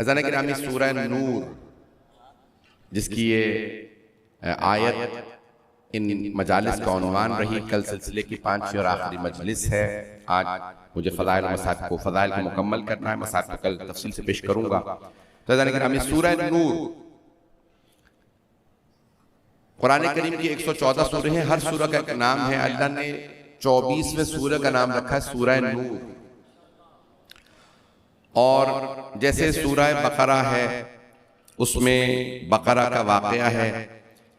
अज़ान गिरामी सूरह नूर जिसकी ये आयत इन मजालिस का उन्वान रही, कल सिलसिले की 5वीं और आखिरी मजलिस है। आज मुझे फ़ज़ाइल मसाइब को मुकम्मल करना है। मसाइब को कल तफसील से पेश करूंगा। तो अज़ान गिरामी सूरह नूर कुरान करीम की 114 सूरह हैं। हर सूरह का एक नाम है। अल्लाह ने 24वें सूरह का नाम रखा है सूरह नूर। और जैसे सूरह बकरा है उसमें बकरा का वाक़या है,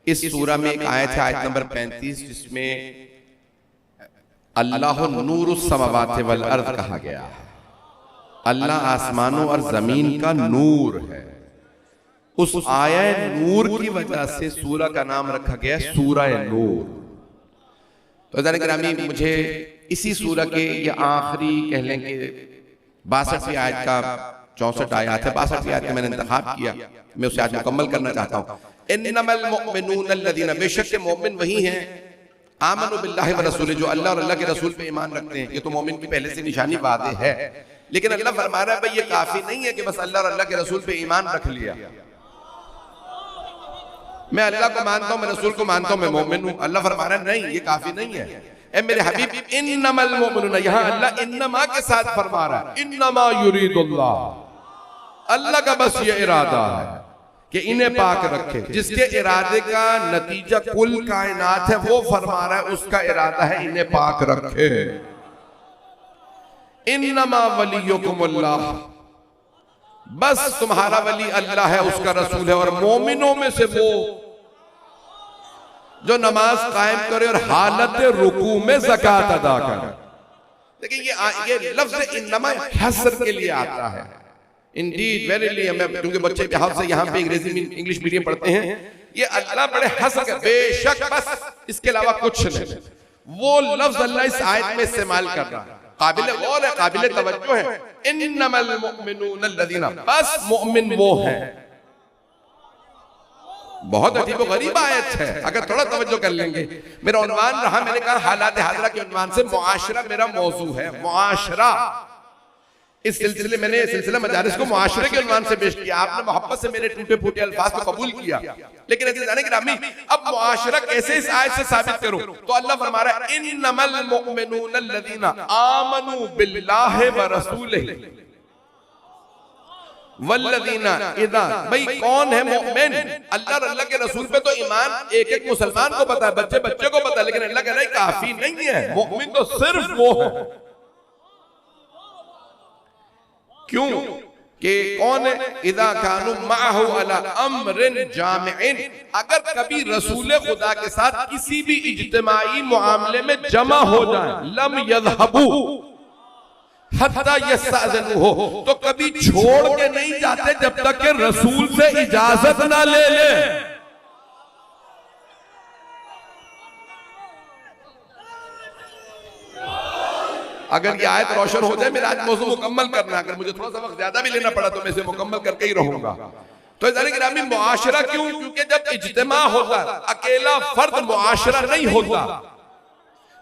इस सूरह में एक आयत है, आयत नंबर 35, जिसमें अल्लाह नूरुस समावाति वल अर्द कहा गया है। अल्लाह आसमानों और जमीन का नूर है। उस आयत नूर की वजह से सूरह का नाम रखा गया सूरह नूर। तो ज़रा मुझे इसी सूरह के ये आखिरी कह लें कि 62वीं आयत का 64 आयत है, 62वीं आयत का मैंने इंतखाब किया, मैं उसे आज मुकम्मल करना चाहता हूँ। इन्नमल मुअमिनून अल्लज़ीना, बेशक के मोमिन वही हैं, आमनु बिल्लाहि व रसूलिही, जो अल्लाह और अल्लाह के रसूल पे ईमान रखते हैं। ये तो मोमिन की पहले से निशानी वाज़ेह है, लेकिन अल्लाह फरमा रहा है भाई ये काफी नहीं है कि बस अल्लाह और अल्लाह के रसूल पे ईमान रख लिया। मैं अल्लाह को मानता हूँ, मैं रसूल को मानता हूँ, मैं मोमिन हूँ। अल्लाह फरमा रहा है नहीं, ये काफी नहीं है। ए मेरे हबीब, इन्नमल मुअमिनून, यहाँ अल्लाह इन्नमा के साथ फरमा रहा है। इन्नमा युरीदुल्लाह, अल्लाह का बस ये इरादा है कि इन्हें पाक रखे। जिसके इरादे का नतीजा कुल कायनात है, वो फरमा रहा है उसका इरादा है इन्हें पाक रखे। इन्नमा वलियुकुमुल्लाह, बस तुम्हारा वली अल्लाह है, उसका रसूल है। और मोमिनों में से वो जो नमाज कायम करे और हालत रुकू में ज़कात अदा करे। देखिए ये लफ्ज़ इन्नमा हस्र के लिए आता है। इंडीड वेरीली, मैं क्योंकि बच्चे के हाथ से यहाँ पे अंग्रेजी में इंग्लिश मीडियम पढ़ते हैं, ये अल्लाह बड़े हस्र, बेशक बस इसके अलावा कुछ नहीं। वो लफ्ज अल्लाह इस आयत में इस्तेमाल कर रहा है, काबिल गौर है, काबिल तवज्जो है। इन्नमल मुमिनून अल्लज़ीना, बस मोमिन वो है। बहुत अजीब गरीब आयत है, अगर थोड़ा तवज्जो कर लेंगे। मेरा उन्वान रहा, मैंने कहा हालात हाज़िरा के उन्वान से मुआशरा मेरा मौजू है। मुआशरा, इस सिलसिले मैंने सिलसिला मजारिस को मुआशरे के उन्वान से पेश किया। आपने मोहब्बत से मेरे टूटे फूटे अल्फाज को कबूल किया, लेकिन ऐसे जाने गिरामी अब मुआशरा कैसे इस आयत से साबित करूं? तो अल्लाह फरमा रहा है इन्नमल मुमिनून अल्लज़ीना आमनू बिल्लाहि व रसूलिही वल्लज़ीना इज़ा, भाई कौन है मोमिन? अल्लाह और अल्लाह के रसूल पे तो ईमान एक एक मुसलमान को पता है, बच्चे बच्चे को पता है, लेकिन अल्लाह कह रहा है काफी नहीं है, मोमिन तो सिर्फ वो है। क्यों कि कौन है? इज़ा कानू माहू अला अम्रिन जामिइन, अगर कभी रसूल खुदा के साथ किसी भी इज्तिमाई मुआमले में जमा हो जाए, लम यज़हबू हत्ता यस्तअज़िनू, तो कभी छोड़ के नहीं जाते जब तक कि रसूल से इजाजत ना ले ले। अगर ये आयत रोशन हो जाए, मेरा आज मौजू मुकम्मल करना, अगर मुझे थोड़ा सा वक्त ज्यादा भी लेना पड़ा तो मैं इसे मुकम्मल करके ही रहूंगा। तो जाने गिरामी मुआशरा क्यों? क्योंकि जब इज्तिमा होता, अकेला फर्द मुआशरा नहीं होता,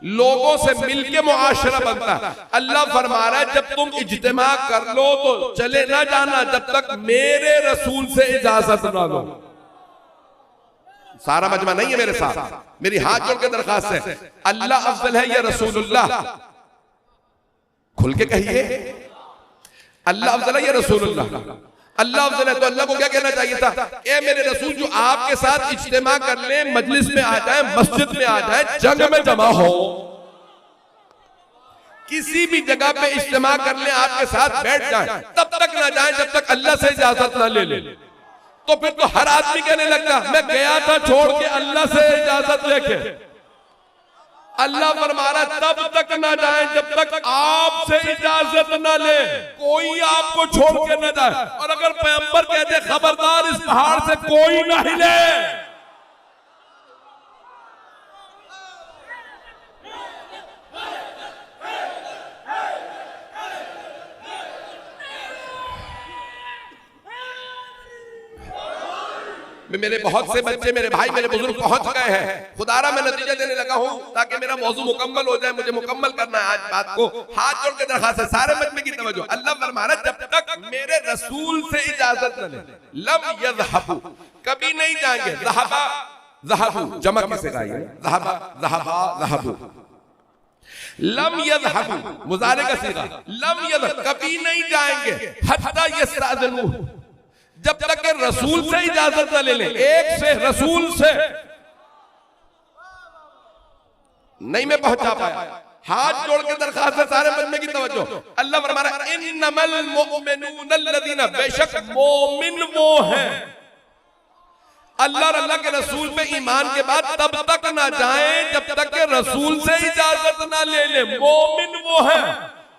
लोगों से मिलके मुआशरा बनता। अल्लाह फरमा रहा है जब तुम इज्तिमा कर लो तो चले ना जाना जब तक मेरे रसूल से इजाजत ना लो। सारा मजमा नहीं है मेरे साथ, मेरी हाथ जोड़ के दरखास्त है, अल्लाह अफजल है या रसूलुल्लाह? खुल के कहिए, अल्लाह अफजल है या रसूलुल्लाह? अल्लाह अफजल है, तो अल्लाह को क्या कहना चाहिए था? ए मेरे रसूल जो आपके साथ इज्तिमा कर ले, मजलिस में आ जाए, मस्जिद में आ जाए, जंग में जमा हो, किसी भी जगह पे इज्तिमा कर ले, आपके साथ बैठ जाए, तब तक ना जाए जब तक अल्लाह से इजाजत ना ले ले। तो फिर तो हर आदमी कहने लगता मैं गया था छोड़ के अल्लाह से इजाजत लेके। अल्लाह फरमा रहा तब तक ना जाए जब तक आपसे इजाजत ना ले, कोई आपको छोड़ के ना जाए। और अगर पैगंबर कहते खबरदार इस पहाड़ से कोई ना हिले, मेरे बहुत से बच्चे, मेरे भाई, मेरे बुजुर्ग पहुंच गए हैं। खुदारा मैं नतीजा देने लगा हूं ताकि मेरा मौजू मुकम्मल हो जाए, मुझे मुकम्मल करना है आज बात को। हाथ जोड़ के दरखास्त है, सारे मजमे की तवज्जो। अल्लाह फरमा रहा जब तक मेरे रसूल से इजाजत न ले, लम यज़हबू, कभी नहीं जाएंगे। ज़हबा ज़हबू जमा किसे का है? ज़हबा ज़हबा ज़हबू। लम यज़हबू मुज़ारे का सीगा, लम यज़हब, कभी नहीं जाएंगे, हत्ता यस्तअज़िनू, जब तक के रसूल से इजाजत न ले ले। एक से रसूल से नहीं मैं पहुंचा पाया। हाथ जोड़ के दरखास्त है, सारे मजमे की तवज्जो। अल्लाह फरमा रहा है इन्नमल मुमिनून अल्लज़ीना, बेशक मोमिन वो है अल्लाह और अल्लाह के रसूल पे ईमान के बाद तब तक ना जाएं जब तक के रसूल से इजाजत ना ले ले। मोमिन वो है।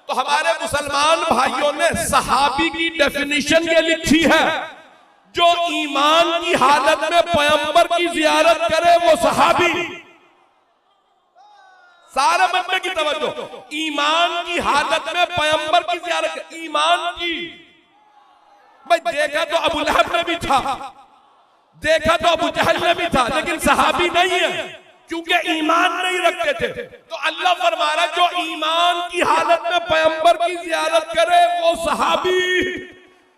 तो हमारे मुसलमान भाइयों ने सहाबी की डेफिनेशन ये लिखी है, जो ईमान की हालत में पैगंबर की जियारत करे वो सहाबी। सारे मजमे की तवज्जो, ईमान की हालत में पैगंबर की जियारत, ईमान की। भाई देखा तो अबू लहब ने भी था, देखा तो अबू जहल ने भी था, लेकिन सहाबी नहीं है क्योंकि ईमान नहीं रखते थे। तो अल्लाह फरमा रहा जो ईमान की हालत में पैगंबर की जियारत करे वो सहाबी।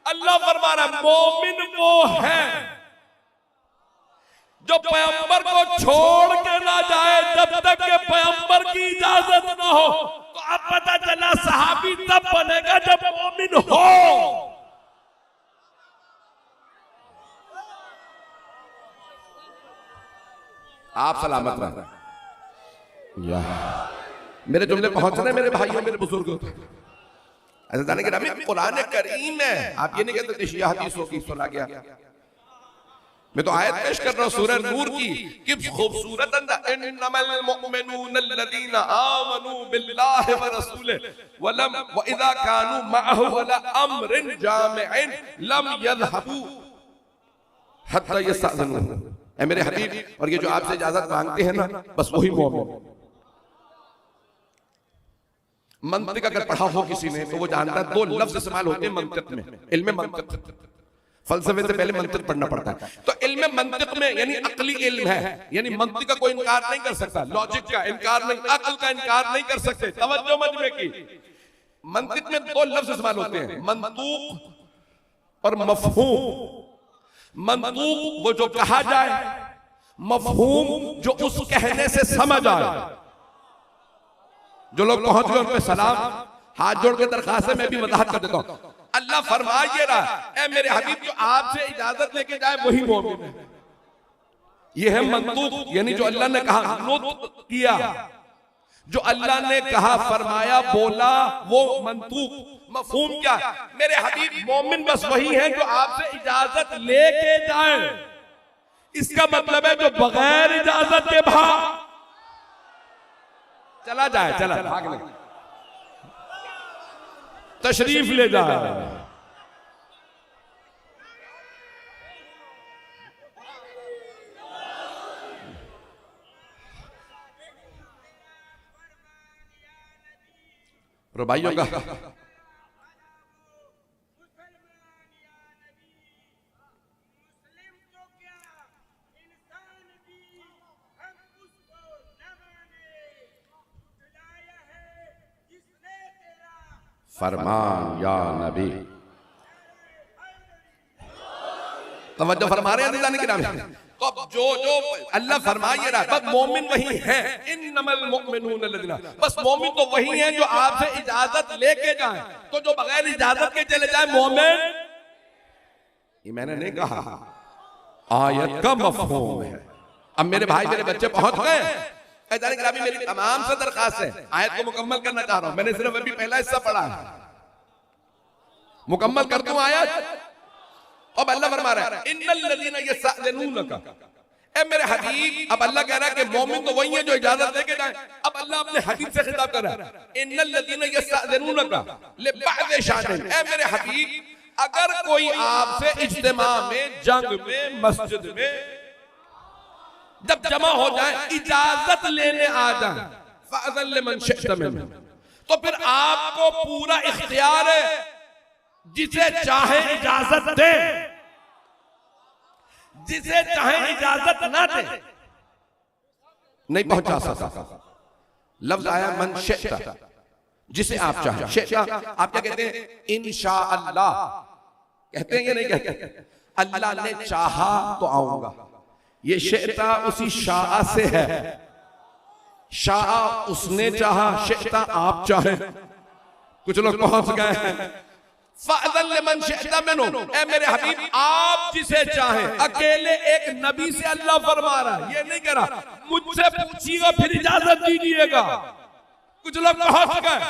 अल्लाह फरमा रहा मोमिन वो है जो पैगंबर को छोड़ के ना जाए जब तक के पैगंबर की इजाजत ना हो। तो अब पता चला सहाबी तब बनेगा जब मोमिन हो। आप सलामत रहे। मेरे जुमले पहुंच रहे मेरे भाइयों, मेरे बुजुर्गों। ऐसा जाने के नाम कुरान करीम है, आप ये नहीं कहते शिया हदीसों की सुना गया। मैं तो आयत पेश कर रहा हूं सूरह नूर की, कि खूबसूरत अंदाज। इन्नमल मुमिनून अल्लज़ीना आमनू बिल्लाहि व रसूलिही वलम व इज़ा कानू मअहू अला अम्रिन जामिइन लम यज़हबू हत्ता यस्तअज़िनू। मेरे हबीब, और ये जो आपसे इजाजत मांगते हैं ना, बस वही मोमिन। मंतिक अगर पढ़ा हो किसी ने तो वो जानता है दो लफ्ज इस्तेमाल होते हैं मंतिक में, इल्म मंतिक। फलसफे से पहले मंतिक पढ़ना पड़ता है। तो इल्म मंतिक में यानी अकली इल्म है, यानी मंतिक का कोई इनकार नहीं कर सकता, लॉजिक का इनकार नहीं, अकल का इनकार नहीं कर सकते। तवज्जो मजमे की, मंतिक में दो लफ्ज इस्तेमाल होते हैं, मंतूक और मफहूम। मंतूक वो जो कहा जाए, मफहूम जो उस कहने से समझ आए। जो लोग पहुंच गए उन पे सलाम, हाथ जोड़ के दरखास्त है, मैं भी वजाहत कर देता हूं। अल्लाह फरमा ये रहा, ए मेरे हबीब जो आपसे इजाजत लेके जाए वही मोमिन है। ये है मंतूक, यानी जो अल्लाह ने कहा, नुत्क किया, जो अल्लाह ने कहा, फरमाया, बोला, वो मंतूक। मफहूम क्या? मेरे हबीब मोमिन बस वही है जो आपसे इजाजत लेके जाए। इसका मतलब है जो बगैर इजाजत के भाग चला जाए, चला भाग ले, तशरीफ ले जाए। भाइयों का फरमान या नबी, तवज्जो फरमा रहे हैं के नाम। तो जो जो अल्लाह फरमा ये रहा, बस मोमिन वही है, इन्नमल मुमिनून लल्लज़ीना, बस मोमिन तो वही है जो आपसे इजाजत लेके जाए। तो जो बगैर इजाजत के चले जाए मोमिन, ये मैंने नहीं कहा, आयत का मफहूम है। अब मेरे भाई मेरे बच्चे पहुंच गए, मेरी तमाम से दरखास्त है, आयत को मुकम्मल करना चाह रहा हूं। मैंने सिर्फ अभी पहला हिस्सा पढ़ा है, मुकम्मल कर दूं आयत। अब अल्लाह फरमा रहा है, इन्नल लज़ीना यस्तअज़िनूनका, ए मेरे हबीब। अब अल्लाह कह रहा है कि मोमिन तो वही है जो इजाजत लेके जाए। अब अल्लाह अपने हबीब से खिताब कर रहा है, इन्नल लज़ीना यस्तअज़िनूनका लिबअज़ शानिन, ए मेरे हबीब अगर कोई आपसे इज्तिमा में, जंग में, मस्जिद में जब जमा हो जाए, इजाजत लेने आ जाए, फ़अज़न लिमन शिअत मिन्हुम, तो फिर आपको पूरा इख्तियार है, जिसे चाहे इजाजत दे, जिसे चाहे इजाजत ना दे, नहीं पहुंचा सकता। लफ्ज आया मन शिअत, जिसे आप चाहे। शिअत आप क्या कहते हैं? इंशाअल्लाह कहते हैं या नहीं कहते? अल्लाह ने चाहा तो आऊंगा। ये शिअता उसी शाह से है, शाह उसने चाहा, शिअता आप चाहे। कुछ लोग पहुंच गए हैं। फ़अज़न लिमन शिअत मिन्हुम, ए मेरे हबीब आप जिसे चाहे। अकेले एक नबी से अल्लाह फरमा रहा है, ये नहीं कह रहा मुझसे पूछिएगा फिर इजाजत दीजिएगा। कुछ लोग पहुंच गए,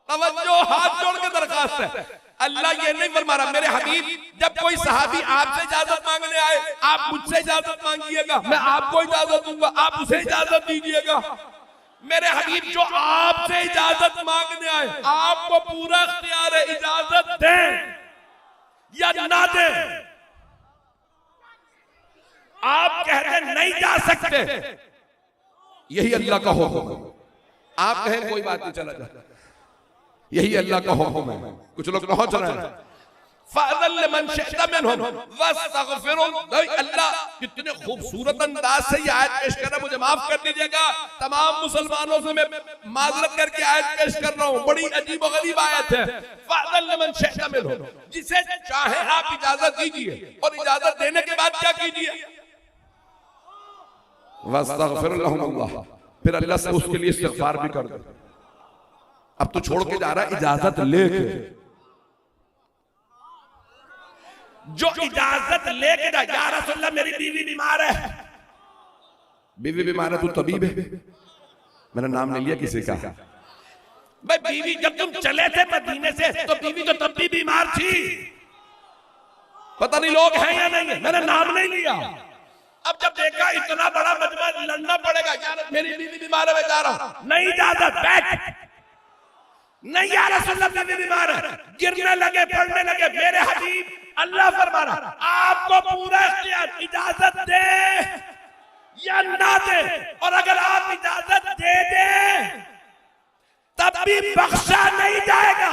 तवज्जो, हाथ जोड़ के दरखास्त है। अल्लाह ये नहीं फरमा रहा, मेरे हबीब जब कोई सहाबी आपसे इजाजत मांगने आए, आप मुझसे इजाजत मांगिएगा, मैं आपको इजाजत दूंगा, आप उसे इजाजत दीजिएगा। मेरे हबीब जो आपसे इजाजत मांगने आए, आपको पूरा इख्तियार है, इजाजत दें या ना दें। आप कहते नहीं जा सकते, यही अल्लाह का हुक्म। आप कहें कोई बात नहीं, चला जाए, यही अल्लाह का हुक्म है। कुछ लोग पहुंच रहे हैं। फ़अज़न लिमन शिअत मिन्हुम वस्तग़फिरु, अल्लाह कितने खूबसूरत अंदाज से ये आयत पेश कर रहा है। मुझे माफ कर दीजिएगा, तमाम मुसलमानों से मैं माजरत करके आयत पेश कर रहा हूं, बड़ी अजीब और गरीब आयत है। फ़अज़न लिमन शिअत मिन्हुम, जिसे चाहे आप इजाजत दीजिए, और इजाजत देने के बाद क्या कीजिए? वस्तग़फिर लहुमुल्लाह, फिर अल्लाह से उसके लिए इस्तिग़फ़ार भी कर दो। अब तो छोड़ के जा रहा है इजाजत लेके। जो इजाजत लेके जा, या रसूलल्लाह मेरी बीवी बीमार है, बीवी बीमार है, तू तबीब है, मैंने नाम नहीं लिया किसी का। भाई बीवी जब तुम चले थे मदीने से तो बीवी तो तब भी बीमार थी, पता नहीं लोग हैं या नहीं है, मैंने नाम नहीं लिया। अब जब देखा इतना बड़ा मजमा लड़ना पड़ेगा, यार मेरी बीवी बीमार है, मैं जा रहा हूं, नहीं इजाजत, बैठ, नहीं या रसूलल्लाह बीवी बीमार है, गिरने लगे, पड़ने लगे, मेरे हबीब अल्लाह फरमा रहा आपको पूरा इख्तियार, इजाजत दे या ना दे, और अगर आप इजाजत दे दे तब कभी बख्शा नहीं जाएगा।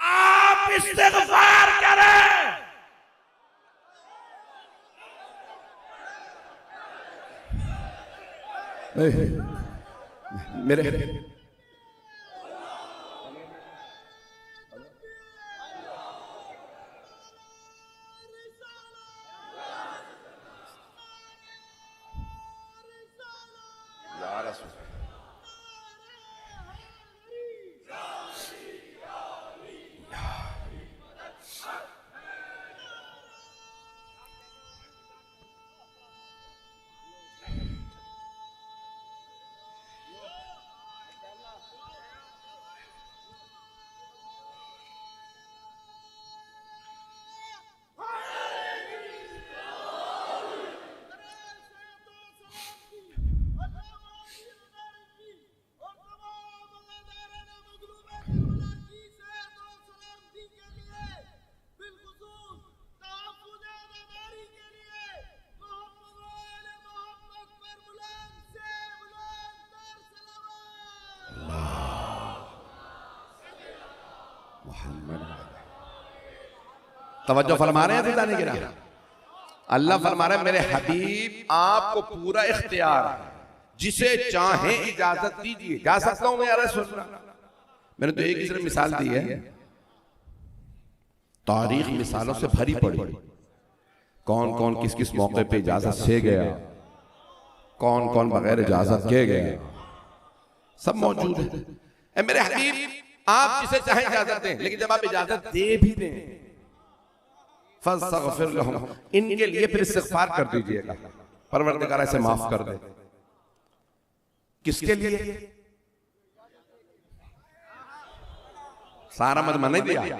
आप इस्तिग़फ़ार करें। मेरे तवज्जो फरमा रहे हैं जाने गिरा। अल्लाह फरमा रहे हैं मेरे हबीब आपको पूरा इख्तियार है, जिसे चाहे इजाजत दीजिए। जा सकता हूं मैं यार सुनना। मैंने तो एक ही सिर्फ मिसाल दी है, तारीख मिसालों से भरी पड़ी। कौन कौन किस किस मौके पे इजाजत से गया, कौन कौन बगैर इजाजत के गया, सब मौजूद है। ए मेरे हबीब आप जिसे चाहे इजाजत दें, लेकिन जब आप इजाजत दे भी दें फस्तगफिर लहुम, इनके लिए फिर इस्तिग़फ़ार कर दीजिएगा, परवरदिगार ऐसे माफ कर दे। किसके लिए? सारा मत नहीं दिया।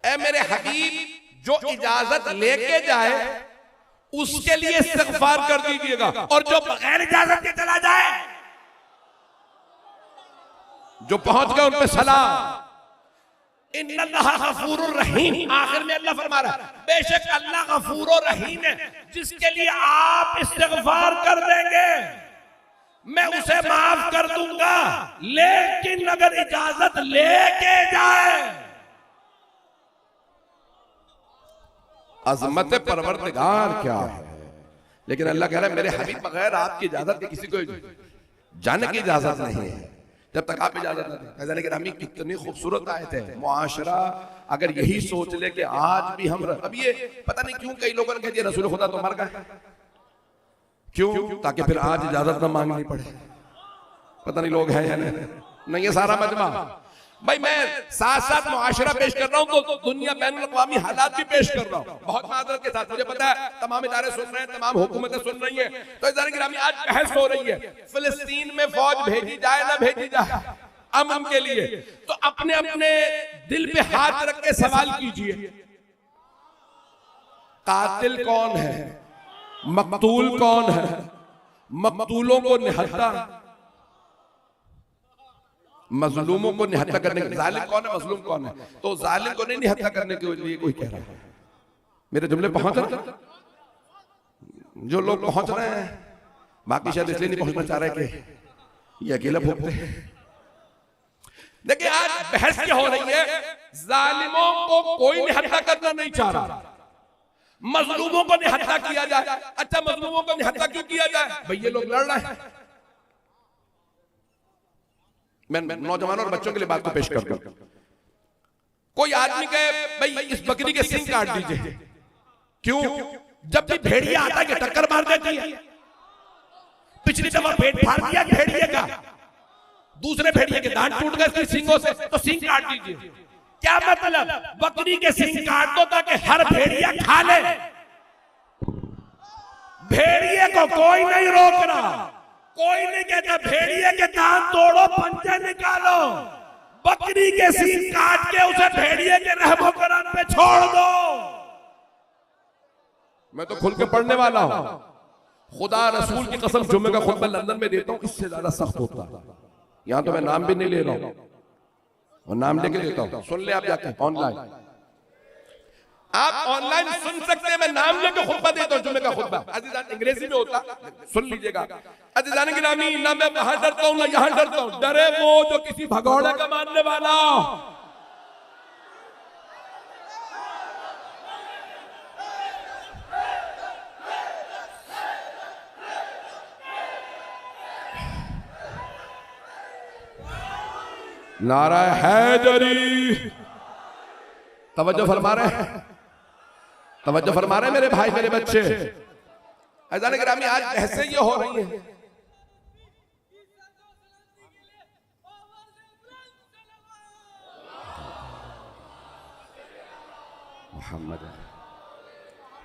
ए मेरे हबीब जो इजाजत लेके जाए उसके लिए इस्तिग़फ़ार कर दीजिएगा, और जो बगैर इजाजत के चला जाए, जो पहुंच गए उन पे सलाम। इन्नल्लाह गफूरुर रहीम, आखिर में अल्लाह फरमा रहा है बेशक अल्लाह गफूरुर रहीम है, जिसके लिए आप इस्तिग़फ़ार कर देंगे मैं उसे माफ कर दूंगा, लेकिन अगर इजाजत लेके जाए। अज़मत परवरदिगार क्या है। लेकिन अल्लाह कह रहा है मेरे हबीब बगैर आपकी इजाजत के किसी को जाने की इजाजत नहीं है, जब तक आप इजाजत न दें। लेकिन हमें कितनी खूबसूरत आयत है। मुआशरा अगर यही सोच ले कि आज भी हम, अब ये पता नहीं क्यों कई लोगों ने कह दिया रसूल खुदा तो मर गए, क्यों? ताकि फिर आज इजाजत न मांगनी पड़े। पता नहीं लोग हैं या नहीं, ये सारा मजमा। भाई मैं साथ साथ मुआशरा पेश कर रहा हूं तो दुनिया बैनुल अक़वामी हालात भी पेश कर रहा हूं, बहुत मादरत के साथ। मुझे पता है तमाम इदारे सुन रहे हैं, तमाम हुकूमतें सुन रही हैं, तो इदारे गिरामी आज बहस हो रही है फिलिस्तीन में फौज भेजी जाए ना भेजी जाए अमन के लिए। तो अपने अपने दिल पे हाथ रख के सवाल कीजिए, कातिल कौन है, मकतूल कौन है, मकतूलों को निहत्ता, मजलूमों को निहत्ता करने के, जालिम कौन है, मजलूम कौन है? तो जालिम को नहीं निहत्ता करने के लिए कोई कह रहा है। मेरे जुमले पहुंच रहे? जो लोग पहुंच रहे हैं, बाकी शायद इसलिए नहीं पहुंचना चाह रहे कि ये अकेला भोगते हैं। देखिए आज बहस क्या हो रही है, जालिमों को कोई निहत्ता करना नहीं चाह रहा, मजलूमों को निहत्ता किया जाए। अच्छा मजलूमों को निहत्ता क्यों किया जाए? भाई ये लोग लड़ रहे हैं। मैं नौजवानों और बच्चों के लिए बात को पेश करता हूं। कोई आदमी कहे भाई इस बकरी के सींग काट दीजिए, क्यों? जब भी भेड़िया आता है टक्कर मार देती है। पिछली दफा पेट फाड़ दिया भेड़िए का, दूसरे भेड़िए के दांत टूट गए इसके सींगों से, तो सींग काट दीजिए। क्या मतलब? बकरी के सींग काट दो ताकि हर भेड़िया खा ले। भेड़िए को कोई नहीं रोक रहा, कोई नहीं कहता भेड़िए के दांत तोड़ो पंजे निकालो, बकरी के सींग काट के उसे भेड़िए के रहमो करम पे छोड़ दो। मैं तो खुल के पढ़ने वाला हूं, खुदा रसूल की कसम जुम्मे का खुतबा लंदन में देता हूं, इससे ज्यादा सख्त होता है। यहां तो मैं नाम भी नहीं ले रहा हूं और नाम लेके देता हूं, सुन ले आप जाके ऑनलाइन। आप ऑनलाइन सुन सकते हैं, मैं नाम लेकर खुतबा देता हूं, जुम्मे का खुतबा अजीजान अंग्रेजी में होता, सुन लीजिएगा। अजीजान गिरामी, ना मैं वहां डरता हूं ना यहां डरता हूं, डरे वो जो किसी भगौड़े का मानने वाला। नारा हैदरी, तवज्जो फरमा रहे हैं, तवज्जो फरमा रहे हैं मेरे भाई मेरे बच्चे। अज़ान गिरामी, आज बहसें ये हो रही हैं, मोहम्मद,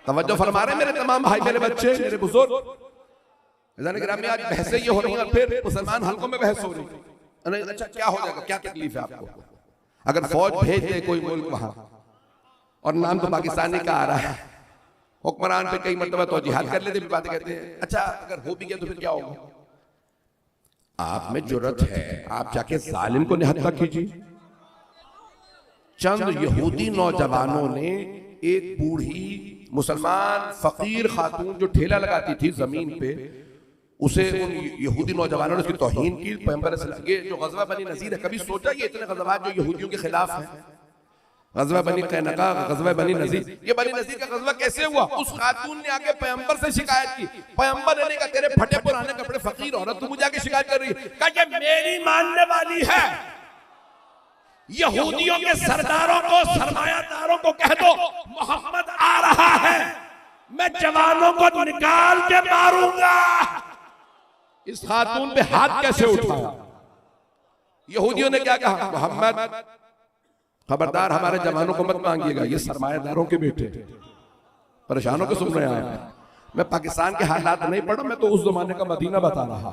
तवज्जो फरमा रहे हैं मेरे तमाम भाई मेरे बच्चे मेरे बुजुर्ग। अज़ान गिरामी, आज बहसें ये हो रही हैं, फिर मुसलमान हल्कों में बहस हो रही है। अच्छा क्या हो जाएगा, क्या तकलीफ है आपको अगर फौज भेज दे कोई मुल्क वहां, और नाम तो पाकिस्तानी का आ रहा है, हुक्मरान पे कई मरतबा तो जिहाद कर लेते, बातें कहते हैं। अच्छा अगर हो भी गया तो फिर क्या होगा? आप में जुर्रत है, आप जाके जालिम को निहत्था कीजिए। चंद यहूदी नौजवानों ने एक बूढ़ी मुसलमान फकीर खातून जो ठेला लगाती थी जमीन पे, उसे उन यहूदी नौजवानों ने उसकी तौहीन की। पैगंबर सल्लल्लाहु अलैहि वसल्लम, ये जो गज़वा बनी नज़ीर है, कभी सोचा ये इतने गज़वात जो यहूदियों के खिलाफ हैं, गज़वा बनी कैनका, गज़वा बनी नज़ीर, ये बनी नज़ीर का गज़वा कैसे हुआ? उस खातून ने आके पैगंबर से शिकायत की। पैगंबर ने कहा तेरे फटे पुराने कपड़े, फकीर औरत, तू मुझे आके शिकायत कर रही है? कहा ये मेरी मानने वाली है, यहूदियों के सरदारों को, सरमायादारों को कह दो मोहम्मद आ रहा है, मैं जवानों को निकाल के मारूंगा। इस खातून पे हाथ कैसे उठाया? यहूदियों ने क्या कहा? मोहम्मद खबरदार हमारे जवानों को मत मांगिएगा, ये सरमायादारों के बेटे, परेशानों को सुन रहे हैं। मैं पाकिस्तान के हालात नहीं पढ़ा, मैं तो उस जमाने का मदीना बता रहा।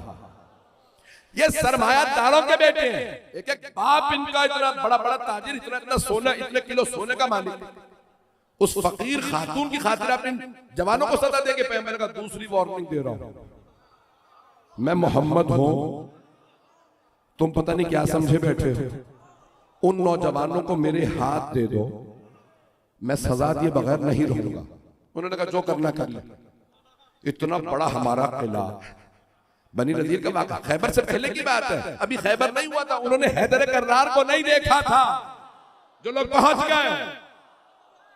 ये सरमायादारों के बेटे हैं, एक एक बाप इनका इतना बड़ा बड़ा ताजिर, इतना इतना सोना, इतने किलो सोने का मालिक, उस फकीर खातून की खातिर अपने जवानों को सजा देके पैगंबर का दूसरी वार्निंग दे रहा हूं, मैं मोहम्मद हूं, तुम पता नहीं क्या समझे बैठे हो। उन नौजवानों को मेरे हाथ दे दो, मैं सजा दिए बगैर नहीं रहूंगा। उन्होंने कहा जो करना कर ले। इतना बड़ा हमारा किला, बनी नज़ीर का वाक़ा खैबर से पहले की बात है, अभी खैबर नहीं हुआ था। उन्होंने हैदर कर्रार को नहीं देखा था, जो लोग पहुंच गए।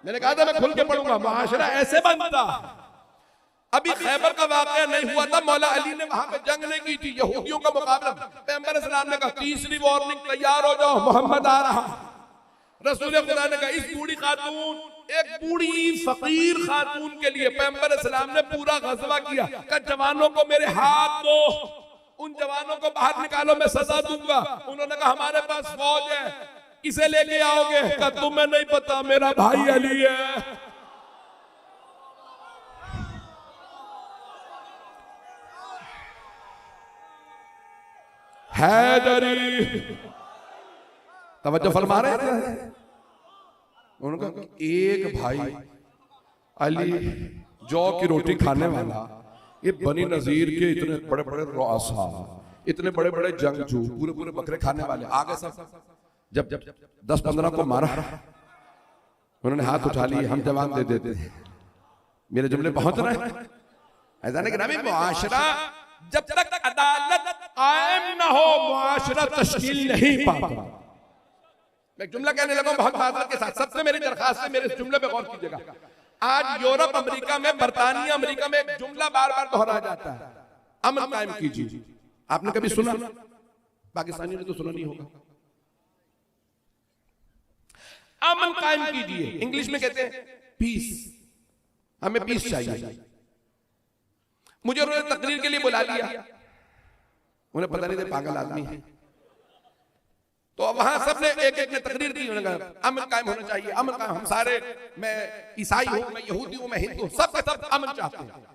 मैंने कहा था मैं खुल के पढ़ूंगा, मुआशरा ऐसे बनता। अभी खैबर का वाक़या नहीं हुआ था, मौला अली ने वहां पे जंग नहीं की थी, यहूदियों का मुकाबला। पैगंबर सल्लल्लाहु अलैहि वसल्लम ने कहा तीसरी वार्निंग, तैयार हो जाओ, मोहम्मद आ रहा। रसूल खुदा ने कहा इस बूढ़ी खातून, एक बूढ़ी फकीर खातून के लिए पैगंबर सल्लल्लाहु अलैहि वसल्लम ने पूरा गज़वा किया। कहा जवानों को मेरे हाथ दो, उन जवानों को बाहर निकालो, मैं सजा दूंगा। उन्होंने कहा हमारे पास फौज है, किसे लेके आओगे? कहा तुम्हें नहीं पता, मेरा भाई अली है। हैदरी, तवज्जो फरमा रहे हैं। उनका एक भाई अली जौ की रोटी खाने वाला, ये बनी नज़ीर के इतने बड़े बड़े रुआसा, इतने बड़े बड़े जंगजू, पूरे पूरे बकरे खाने वाले आ गए सब। जब 10-15 को मारा, उन्होंने हाथ उठा लिए, हम जवाब दे देते हैं। मेरे जुमले पहुंच रहे हैं? ऐसा नहीं कि नामी मुआशरा जब तक अदालत कायम न हो, मुआशरा तश्कील नहीं पाता। मैं जुमला कहने लगा बहुत माजरत के साथ, सबसे मेरी दरखास्त है, मेरे इस जुमले पे गौर कीजिएगा। आज यूरोप अमेरिका में, बरतानिया अमेरिका में एक जुमला बार बार दोहराया जाता है, अमन कायम कीजिए। आपने कभी सुना? पाकिस्तानी ने तो सुना नहीं होगा। अमन कायम कीजिए, इंग्लिश में कहते हैं पीस, हमें पीस चाहिए। मुझे उन्होंने तकरीर के लिए बुला लिया, उन्हें पता नहीं था पागल आदमी है, तो वहां सबने एक एक ने तकरीर दी। उन्होंने कहा अमन कायम होना चाहिए, अमन कायम। हम सारे, मैं ईसाई हूं, मैं यहूदी हूं, मैं हिंदू, सब के सब अमन चाहते हैं।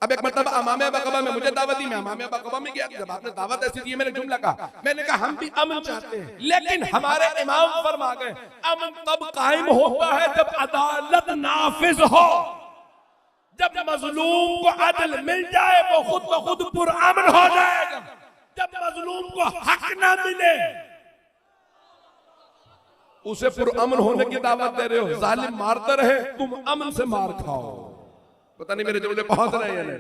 अब एक मतलब अमामे बकबा में मुझे दावत दी, मैं अमामे बकबा में गया। जब आपने दावत ऐसी दी, मैंने जुमला कहा, मैंने कहा हम भी अमन चाहते हैं, लेकिन हमारे इमाम फरमा गए अमन तब कायम होता है जब अदालत नाफिज हो, जब मजलूम को अदल मिल जाए वो खुद ब खुद पुरअमन हो जाएगा। जब मजलूम को हक ना मिले, उसे पुरअमन होने की दावत दे रहे हो। जालिम मारता रहे, तुम अमन से मार खाओ। पता नहीं मेरे जुमले पहुंच रहे हैं या नहीं?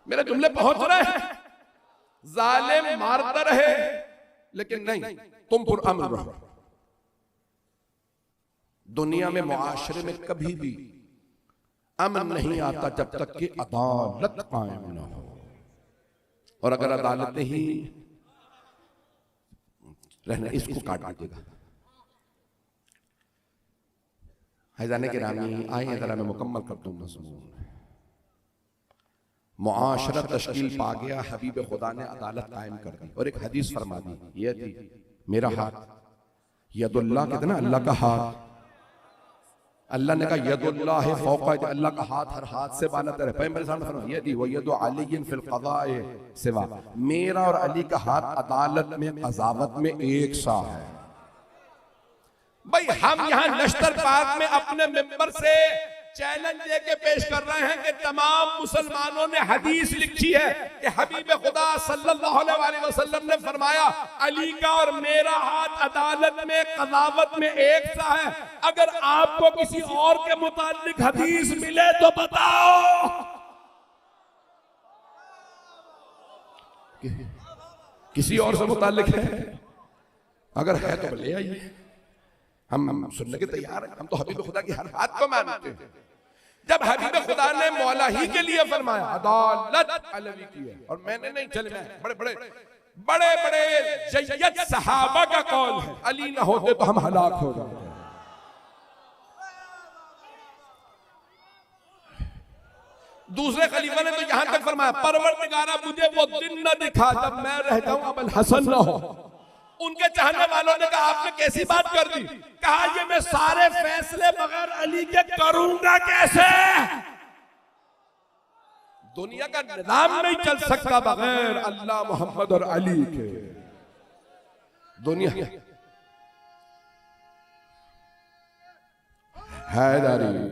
मेरे जुमले पहुंच रहे हैं? जालिम मारता रहे लेकिन नहीं, तुम पुरअमन रहो। दुनिया में मुआशरे में कभी भी अमन नहीं आता जब तक कि अदालत कायम न हो। और अगर अदालतें ही रहना, इसको काट दीजिएगा। हैजाने के रामी आइए जरा मैं मुकम्मल कर दूं मज़मून। मुआशरा तश्कील पा गया, हबीब खुदा ने अदालत कायम कर दी और एक हदीस फरमा दी, ये थी मेरा हाथ यदुल्लाह, कहते ना अल्लाह का हाथ। अल्लाह ने कहा यदुल्लाह है फौका, अल्लाह का हाथ हर हाथ से बाला तरह। पैगंबर साहब ने फरमाया यदी व यदु अली फिल क़ज़ाए सिवा, मेरा और अली का हाथ अदालत में क़ज़ावत में एक सा है। भाई हम यहाँ नश्तर पाक में अपने मिंबर से चैलेंज लेके पेश कर रहे हैं कि तमाम मुसलमानों ने हदीस लिखी है कि हबीब खुदा सल्लल्लाहु अलैहि वसल्लम ने फरमाया अली का और मेरा हाथ अदालत में क़ज़ावत में एक सा है। अगर आपको किसी और के मुतालिक हदीस मिले तो बताओ। किसी और से मुतालिक है? अगर है तो ले आइए, हम सुनने के तैयार हैं। हम तो हबीब खुदा की हर बात को मानते हैं। जब हबीब खुदा ने मौला ही के लिए फरमाया अदालत अलवी की है, और मैंने नहीं चलना है, बड़े बड़े बड़े बड़े जय्यद सहाबा का कौल है, अली ना होते तो हम हलाक हो जाते। दूसरे खलीफा ने तो यहां तक फरमाया परवरदिगारा मुझे वो दिन न दिखा जब मैं रह जाऊं अबुल हसन ना हो। उनके चाहने वालों ने कहा आपने कैसी बात कर दी? कहा ये मैं सारे फैसले बगैर अली के करूंगा कैसे? दुनिया का निजाम नहीं चल सकता बगैर अल्लाह मोहम्मद और अली के। दुनिया हैदरी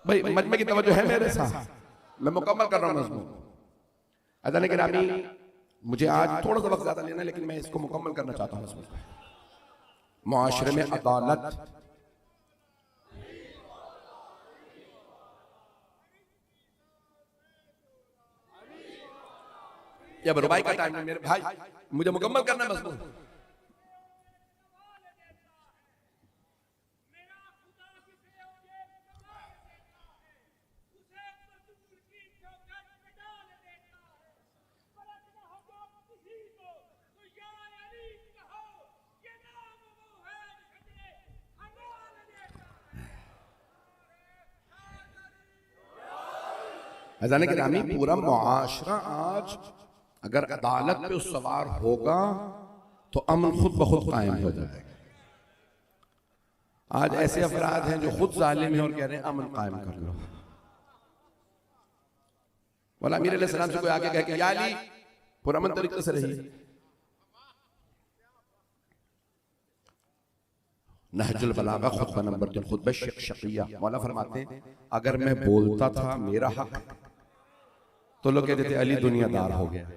भाई मजमे की तवज्जो है मेरे साथ, मैं मुकम्मल कर रहा हूं मज़मून। अज़ान गिरामी, मुझे आज थोड़ा सा वक्त ज्यादा लेना है लेकिन मैं इसको मुकम्मल करना चाहता हूँ। मुआशरे में अदालत, अब रुबाई का टाइम है मेरे भाई, मुझे मुकम्मल करना मज़मून। अज़ान के नामी पूरा मुआशरा आज अगर अदालत पे सवार होगा तो अमन खुद ब खुद कायम हो जाएगा। आज ऐसे अफराद हैं जो खुद जालिम हैं और कह रहे हैं अमन कायम कर लो। बोला अमीर अलैहिस्सलाम से कोई आके कहे कि या अली पुरअमन तरीके से रहिए। नहजुल बलागा खुतबा नंबर 3 खुतबा शकिया, मौला फरमाते हैं अगर मैं बोलता था मेरा हक तो लोग कहते थे अली दुनियादार हो गया,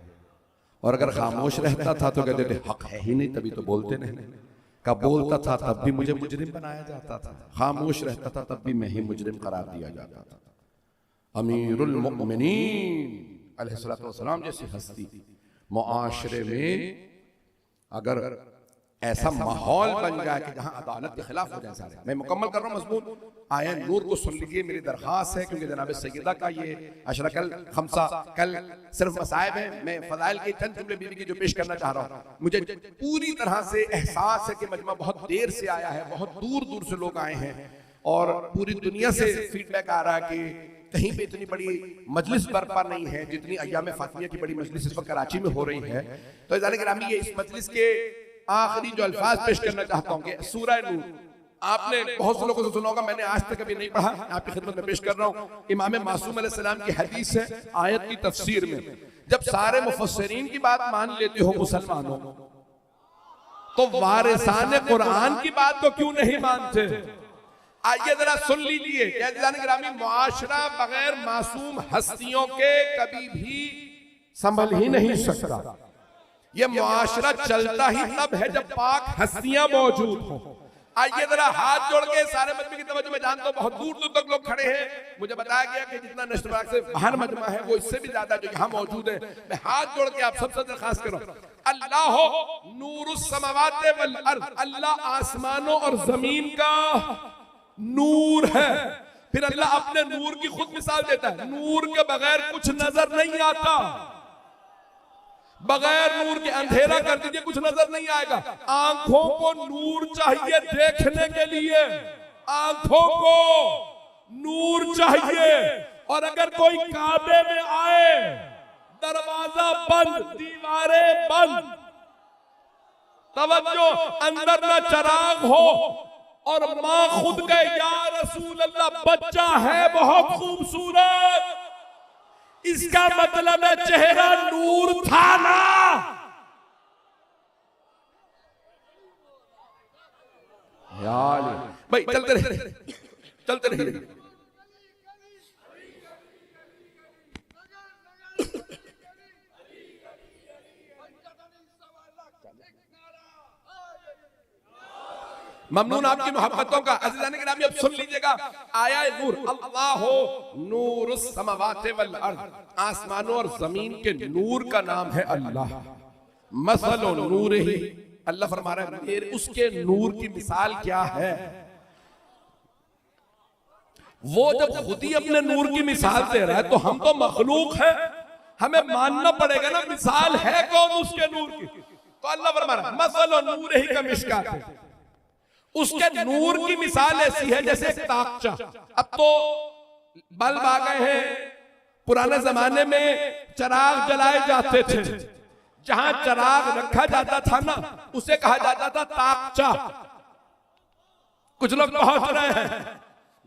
और अगर खामोश रहता था तो कहते थे हक है ही नहीं तभी तो बोलते नहीं। का बोलता था तब भी मुझे मुजरिम बनाया जाता था, खामोश रहता था तब भी मैं ही मुजरिम करार दिया जाता था। अमीरुल मुमिनीन अलैहिस्सलातु वस्सलाम जैसी हस्ती मुआशरे में अगर ऐसा माहौल बन जाए कि जहां अदालत के खिलाफ हो जाए सारे। मैं मुकम्मल कर रहा हूं मज़मून, आया नूर को सुन लीजिए, मेरी दरख्वास्त है क्योंकि जनाब सैयदा का ये अशरकल खमसा कल सिर्फ मसाइब है, मैं फज़ाइल के चंद जुमले बीवी के जो पेश करना चाह रहा हूं। मुझे पूरी तरह से एहसास है कि मजमा बहुत देर से आया है, बहुत दूर दूर से लोग आए हैं और पूरी दुनिया से फीडबैक आ रहा है कि कहीं पे इतनी बड़ी मजलिस बर्पा नहीं है जितनी अय्याम फातिमिया की बड़ी मजलिस इस वक्त कराची में हो रही है। तो जाने गिरामी ये इस मजलिस के आखिरी जो अल्फाज पेश करना चाहता हूं कि सूरह नूर आपने बहुत से लोगों से सुना होगा, मैंने आज तक कभी नहीं पढ़ा, आपकी खिदमत में पेश कर रहा हूं। इमाम मासूम अलैहिस्सलाम की हदीस है आयत की तफसीर में, जब सारे मुफस्सिरीन की बात मान लेते हो मुसलमानों तो वारिसाने कुरान की बात को क्यों नहीं मानते? आइए जरा सुन लीजिए। ग्रामी मुआशरा बगैर मासूम हस्तियों के कभी भी संभल ही नहीं सकता। ये मुआशरा चलता ही तब है जब पाक हस्तियां मौजूद हो। आइए जरा हाथ जोड़ के सारे मजमे की तवज्जो में जानता हूं बहुत दूर दूर तक लोग खड़े हैं। मुझे बताया गया कि जितना नशरबाग से बाहर मजमा है वो इससे भी ज्यादा जो यहाँ मौजूद है। मैं हाथ जोड़ के आप सबसे दरखास्त कर रहा हूं, अल्लाह नूरुस समावाति वल अर्द, अल्लाह आसमानों और जमीन का नूर है। फिर अल्लाह अपने नूर की खुद मिसाल देता है, नूर के बगैर कुछ नजर नहीं आता। बगैर नूर के अंधेरा कर दीजिए कुछ नजर नहीं आएगा। आंखों को नूर चाहिए देखने के लिए, आंखों को नूर चाहिए। और अगर कोई काबे में आए, दरवाजा बंद, दीवारें बंद, तवज्जो, अंदर ना चराग हो और मां खुद कहे या रसूल अल्लाह बच्चा है बहुत खूबसूरत, इसका मतलब है चेहरा नूर था ना। भाई चलते रहे, चलते रहे। ममनून आपकी मोहब्बतों का। अज़ीज़ान गिरामी अब सुन लीजिएगा, आया नूर, अल्लाहो नूरुस समावाति वल अर्द, आसमानों और जमीन के नूर का नाम है अल्लाह। मसलो नूरिही, अल्लाह फरमा रहा है मेरे उसके नूर की मिसाल क्या है। वो जब खुद ही अपने नूर की मिसाल दे रहा है तो हम तो मखलूक है, हमें मानना पड़ेगा ना मिसाल है कौन उसके नूर की। तो अल्लाह फरमा रहा है मसलो नूरिही का मिशकात, उसके नूर की मिसाल ऐसी है जैसे एक ताकचा। अब तो बल्ब आ गए हैं, पुराने जमाने में चराग जलाए जाते थे, जहां चराग रखा जाता था ना उसे कहा जाता था ताकचा। कुछ लोग पहुंच रहे हैं,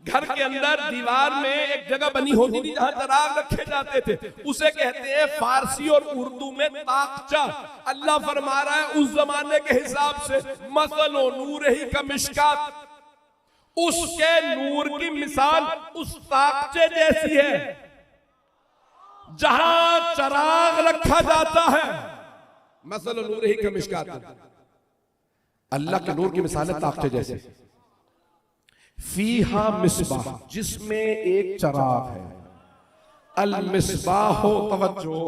घर के अंदर दीवार में एक जगह बनी होती थी जहां चराग रखे जाते थे, उसे कहते हैं फारसी और उर्दू में ताकचा। अल्लाह फरमा रहा है उस जमाने के हिसाब से मसलो नूरिही का मिशकात, उसके नूर की मिसाल उस ताकचे जैसी है जहां चराग रखा जाता है। मसलो नूरिही का मिशकात, अल्लाह के नूर की मिसाल है ताकचे जैसे। फीहा मिसबाह, जिसमें एक चराग है। अल मिसबाह, तवज्जो,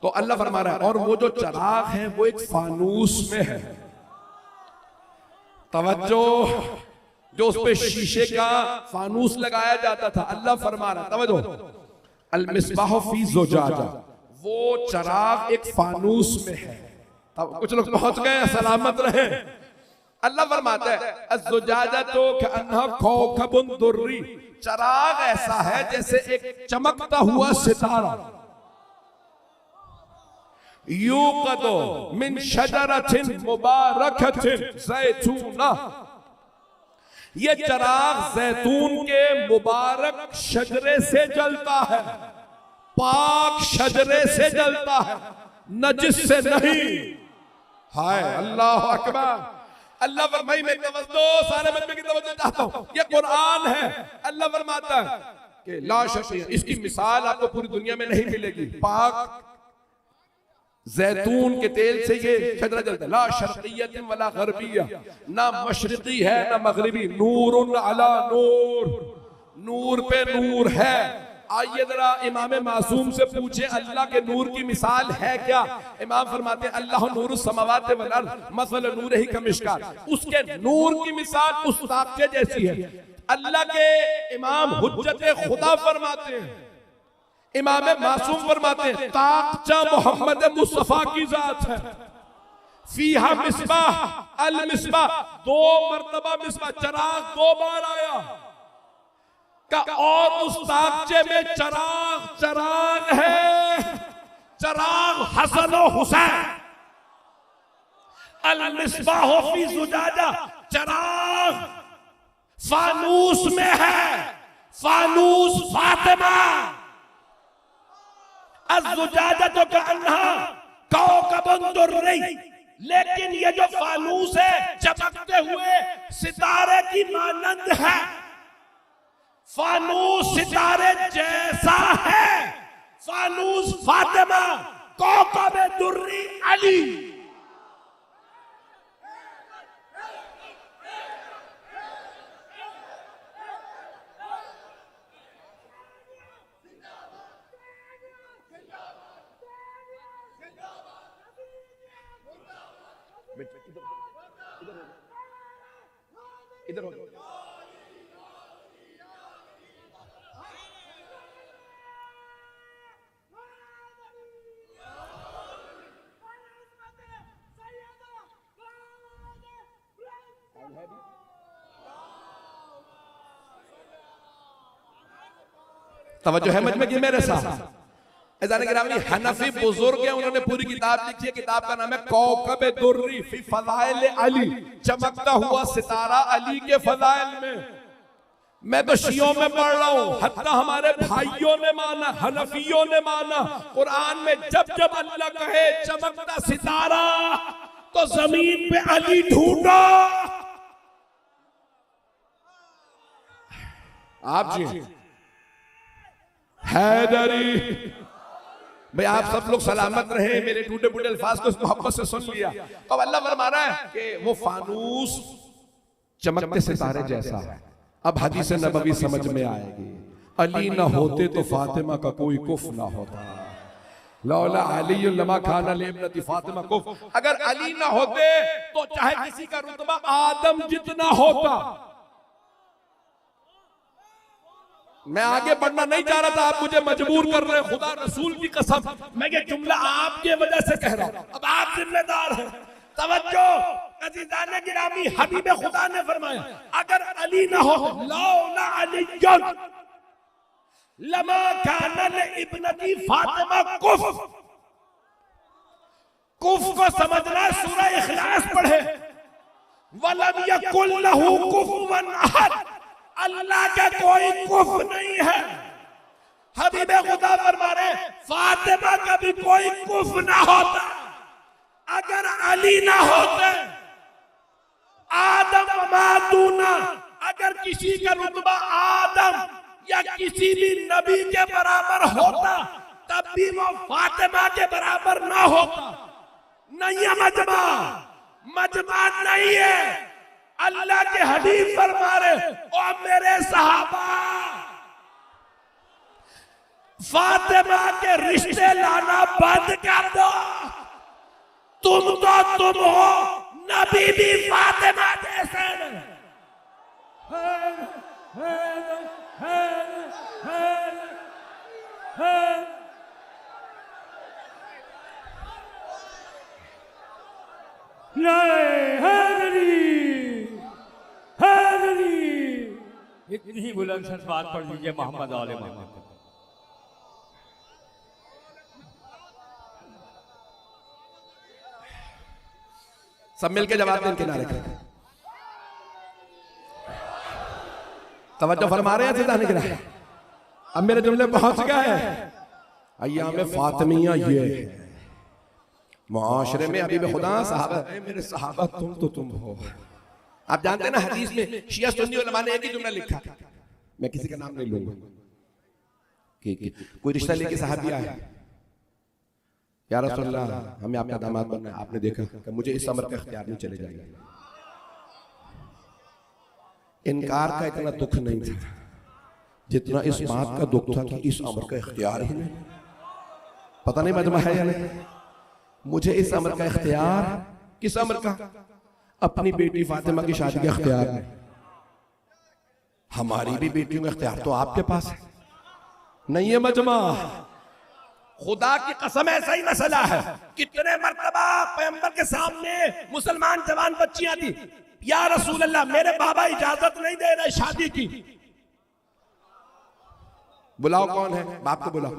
तो अल्लाह फरमा रहा है और वो जो चराग है वो एक फानूस में है। तवज्जो, जो उस पे शीशे का फानूस लगाया जाता था, अल्लाह फरमा रहा है तवज्जो, अल मिसबाह फी ज़ुजाजा, वो चराग एक फानूस में है। तब कुछ लोग पहुंच गए, सलामत रहे। अल्लाह फरमाता है अज़्ज़ुजाजतु कअन्नहा कौकबुन दुर्री, चराग ऐसा है जैसे एक चमकता हुआ सितारा। यूक़दु मिन शजरतिन मुबारकतिन ज़ैतूना, ये चराग जैतून के मुबारक शजरे से जलता है, पाक शजरे से जलता है, नजिस से नहीं। हाय अल्लाह अकबर। अल्लाह फरमाई मैं तवज्जो, सारे बंदे की तवज्जो चाहता हूं, ये कुरान है। अल्लाह फरमाता है कि ला शक, इसकी मिसाल आपको पूरी दुनिया में नहीं मिलेगी। पाक जैतून के तेल से ये शजरा जलता है। ला शर्किय्यतिन वला गरबिय्या, ना मशरिकी है ना मगरिबी, नूरुन अला नूर, नूर पे नूर है। आइए जरा इमाम मासूम से पूछे अल्लाह के नूर की मिसाल है क्या। इमाम फरमाते हैं अल्लाह नूरुस समावाति वल अर्द मसल नूरिही का मिशकात, उसके नूर की मिसाल उस ताकचे जैसी है। अल्लाह के इमाम हुज्जत खुदा फरमाते हैं, इमाम मासूम फरमाते हैं ताकचा मोहम्मद मुस्तफा की जात है। फीहा मिसबाह, अल मिसबाह, दो मर्तबा मिसबाह, चराग दो बार आया का, और उस ताकचे में चराग चराग है, चराग हसन और हुसैन। अल मिसबाह फी ज़ुजाजा, चराग फानूस में है, फानूस फातिमा। अज़्ज़ुजाजा तो कअन्नहा कौकबुन दुर्री, लेकिन ये जो फानूस है चमकते हुए सितारे की मानंद है, फानूस सितारे जैसा है। फानूस फातिमा कौकब दुर्री अली। इधर हो तवज्जो है मजमे की मेरे साथ। हनफी बुजुर्ग हैं, उन्होंने पूरी किताब लिखी है। किताब का नाम है कौकब दुर्री फी फज़ाइल अली, चमकता हुआ सितारा अली के फज़ाइल में। मैं तो शियों में पढ़ रहा हूं, हत्ता हमारे भाइयों ने माना, हनफियों ने माना। कुरान में जब जब अल्लाह कहे चमकता सितारा तो जमीन पे अली ढूंढो। आप जी हैदरी भाई, आप सब लोग सलामत रहे। मेरे टूटे फूटे अल्फाज को मोहब्बत से सुन लिया। तो अल्लाह फरमा रहा है कि वो फानूस चमकते सितारे जैसा है। अब हदीस नबवी समझ में आएगी। अली ना होते तो फातिमा का कोई कुफ ना होता। लौला अली लमा खाना लिब्नती फातिमा कुफ। अगर अली ना होते तो चाहे किसी का रुतबा आदम जितना होता। मैं आगे बढ़ना नहीं चाह रहा था, आप मुझे मजबूर कर रहे हैं। खुदा रसूल की कसम, मैं ये जुमला आपके वजह से कह रहा हूं। अब आप जिम्मेदार हैं। तवज्जो अज़ीज़ान गिरामी, हबीब खुदा ने फरमाया अगर अली ना हो, लौला अलीयुन लमा काना लिब्नती फातिमा कुफ। कुफ को समझना, सूरह इखलास पढ़े। वलम यकुल लहू कुफुवन अहद, अल्लाह का कोई कुफ नहीं है। हबीब खुदा फरमा रहे फातिमा का भी कोई कुफ ना होता अगर अली ना होते। आदम मादूना, अगर किसी का रुतबा आदम या किसी भी नबी के बराबर होता तब भी वो फातिमा के बराबर ना होता। नहीं है मजमा, मजमा नहीं है। अल्लाह के हबीब फरमा रहे और मेरे सहाबा फातिमा के रिश्ते लाना बंद कर दो। तुम तो तुम हो, नबी भी फातिमा जैसे। इतनी ही बुलंद से बात पढ़ लीजिए मोहम्मद आले मोहम्मद। सब मिलके जवाब दें किनारे के। तवज्जो फरमा रहे हैं सीधा निकला। अब मेरे जुमले पहुंच गए। अय्याम फातिमिया ये मुआशरे में हबीब खुदा सहाबा, मेरे सहाबा तुम तो तुम हो। आप जानते हैं ना हदीस में शिया सुन्नी उलमा ने एक ही जुमला लिखा, मैं किसी का नाम नहीं लूंगा, कि कोई रिश्ता लेके साहबी आया, या रसूलल्लाह हमें आपका दामाद बनना है। आपने देखा कि मुझे इस अमर का इख्तियार नहीं, चले जाएगा। इनकार का इतना दुख नहीं था जितना इस बात का दुख था कि इस अमर का इख्तियार ही नहीं। पता नहीं मजमा है या नहीं। मुझे इस अमर का इख्तियार, किस अमर का? अपनी बेटी फातिमा की शादी का इख्तियार नहीं। हमारी भी बेटियों का इख्तियार तो आपके पास है, नहीं है मजमा। खुदा की कसम ऐसा ही मसला है। कितने मर्तबा पैगंबर के सामने मुसलमान जवान बच्चियां थी, या रसूल अल्लाह मेरे बाबा इजाजत नहीं दे रहे शादी की। बुलाओ कौन है? बाप को बुलाओ,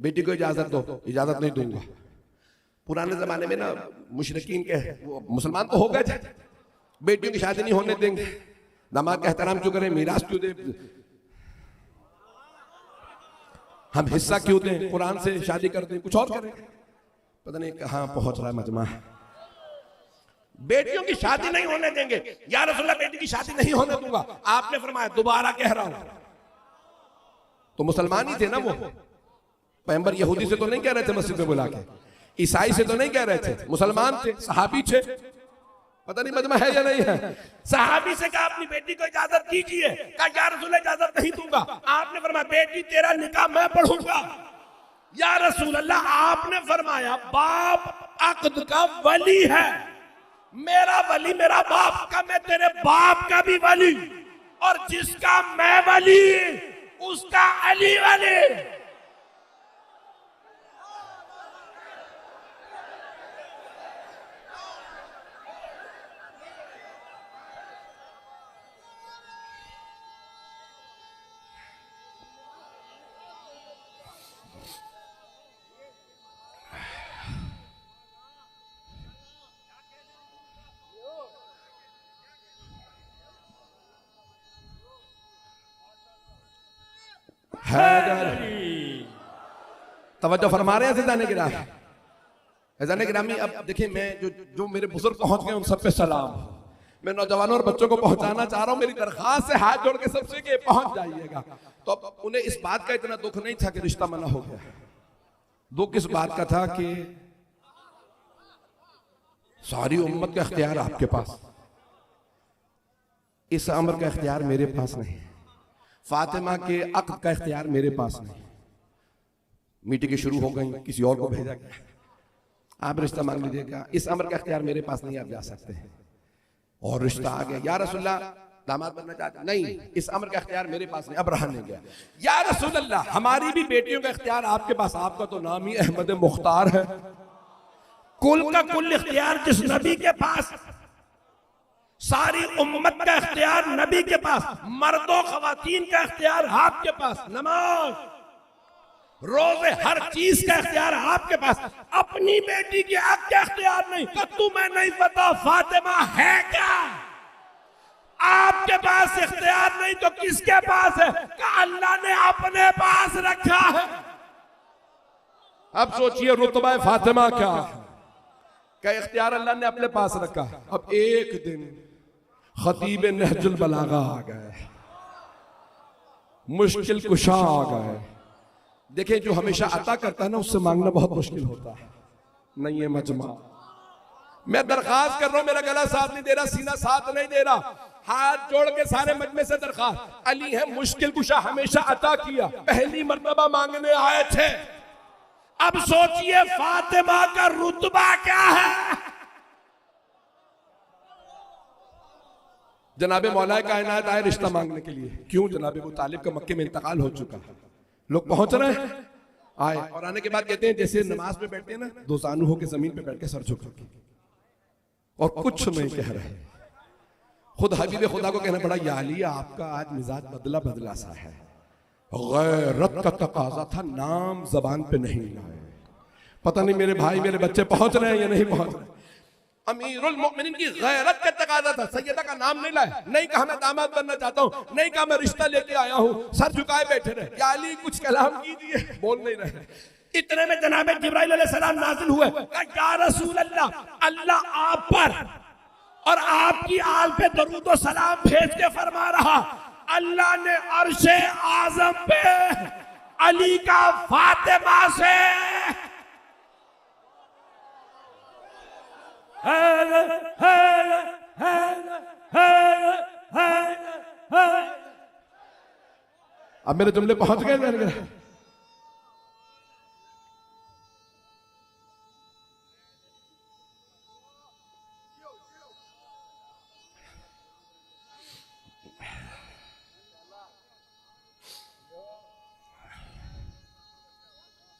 बेटी को इजाजत दो। इजाजत नहीं दूंगा। पुराने जमाने में ना मुशरिकीन के, वो मुसलमान तो हो गए, बेटियों की शादी नहीं होने देंगे। दामाद का एहतराम क्यों करें, मीरास क्यों दें, हम हिस्सा क्यों दें, कुरान से शादी कर दें, कुछ और करें। पता नहीं कहां पहुंच रहा है मजमा। बेटियों की शादी नहीं होने देंगे। या रसूलल्लाह बेटी की शादी नहीं होने दूंगा। आपने फरमाया, दोबारा कह रहा हूं। तो मुसलमान ही थे ना वो, पैगंबर यहूदी से तो नहीं कह रहे थे मस्जिद में बुला के। ईसाई से तो नहीं कह रहे थे, मुसलमान थे, सहाबी थे, पता नहीं मजमा है या नहीं है। सहाबी से कहा अपनी बेटी को इजाजत दीजिए, कहा या रसूल इजाजत नहीं दूंगा। आपने फरमाया बेटी तेरा निकाह मैं पढ़ूंगा। या रसूल अल्लाह, आपने फरमाया बाप अक्द का वली है, मेरा वली मेरा बाप का, मैं तेरे बाप का भी वली, और जिसका मैं वली उसका अली वली। तवज्जो फरमा रहे हैं ज़िंदाने गिरामी। ज़िंदाने गिरामी, अब देखिए मैं जो मेरे बुजुर्ग पहुंच गए उन सब पे सलाम। मैं नौजवानों और बच्चों को पहुंचाना चाह रहा हूं, मेरी दरखास्त है हाथ जोड़ के सबसे कि पहुंच जाइएगा। तो अब उन्हें इस बात का इतना दुख नहीं था कि रिश्ता मना हो गया, दुख इस बात का था कि सारी उम्मत का इख्तियार आपके पास, इस अमर का इख्तियार मेरे पास नहीं, फातिमा के अक्द का इख्तियार मेरे पास नहीं। मीटिंग शुरू हो गई, किसी और को भेजा गया, आप रिश्ता मांग लीजिएगा, इस अमर का इख्तियार मेरे पास नहीं, आप जा सकते हैं। और रिश्ता आ गया, या रसूलल्लाह दामाद बनना चाहते, नहीं इस अमर का इख्तियार मेरे पास नहीं, अब रहा नहीं गया। या रसूलल्लाह हमारी भी बेटियों का इख्तियार आपके पास, आपका तो नाम ही अहमद मुख्तार है। कुल का कुल इख्तियार जिस नबी के पास, सारी उम्मत का इख्तियार नबी के पास, मर्दों खवातीन का इख्तियार आपके पास, नमाज रोजे हर चीज का इख्तियार आपके पास, अपनी बेटी के हक का इख्तियार नहीं। तो तुम्हें नहीं पता फातिमा है क्या? आपके पास इख्तियार नहीं तो किसके पास है? कि अल्लाह ने अपने पास रखा है। अब सोचिए रुतबा फातिमा क्या है, क्या इख्तियार अल्लाह ने अपने पास रखा है। अब एक दिन खतीब नहजुल बलागा आ गए, मुश्किल कुशा आ गए। देखिए जो हमेशा अता करता है ना, उससे मांगना बहुत मुश्किल होता है। नहीं है मजमा, मैं दरखास्त कर रहा हूं, मेरा गला साथ नहीं दे रहा, सीना साथ नहीं दे रहा, हाथ जोड़ के सारे मजमे से दरखास्त। अली है मुश्किल कुशा, हमेशा अता किया, पहली मर्तबा मांगने आए थे। अब सोचिए फातिमा का रुतबा क्या है। जनाबे मौलाए कायनात आए रिश्ता मांगने के लिए। क्यों? जनाबे अबू तालिब का मक्के में इंतकाल हो चुका है, लोग पहुंच रहे हैं, आए और आने के बाद कहते हैं जैसे नमाज में बैठते हैं ना, दो जानू होकर जमीन पे बैठ के सर झुका और कुछ नहीं कह रहे। खुद हबीब खुदा को कहना पड़ा, या अली आपका आज मिजाज बदला बदला सा है, गैरत का तकाजा था, नाम जबान पे नहीं लाए। पता नहीं मेरे भाई मेरे बच्चे पहुंच रहे हैं या नहीं पहुंच रहे। अमीरुल मोमिनीन की गैरत का तकाजा था, सैयदा का नाम नहीं लाया, नहीं कहा मैं दामाद बनना चाहता हूं, नहीं कहा मैं रिश्ता लेके आया हूं, सर झुकाए बैठे रहे। या अली कुछ कलाम कीजिए, बोल नहीं रहे। इतने में जनाब जिब्राइल अलैहिस्सलाम नाज़िल हुए, या रसूल अल्लाह, अल्लाह आप पर और आपकी आल पे दरूद और सलाम भेज के फरमा रहा, अल्लाह ने अर्शे आज़म पे अली का फातिमा से अब मेरे जुमले पहुंच गए मेरे घर।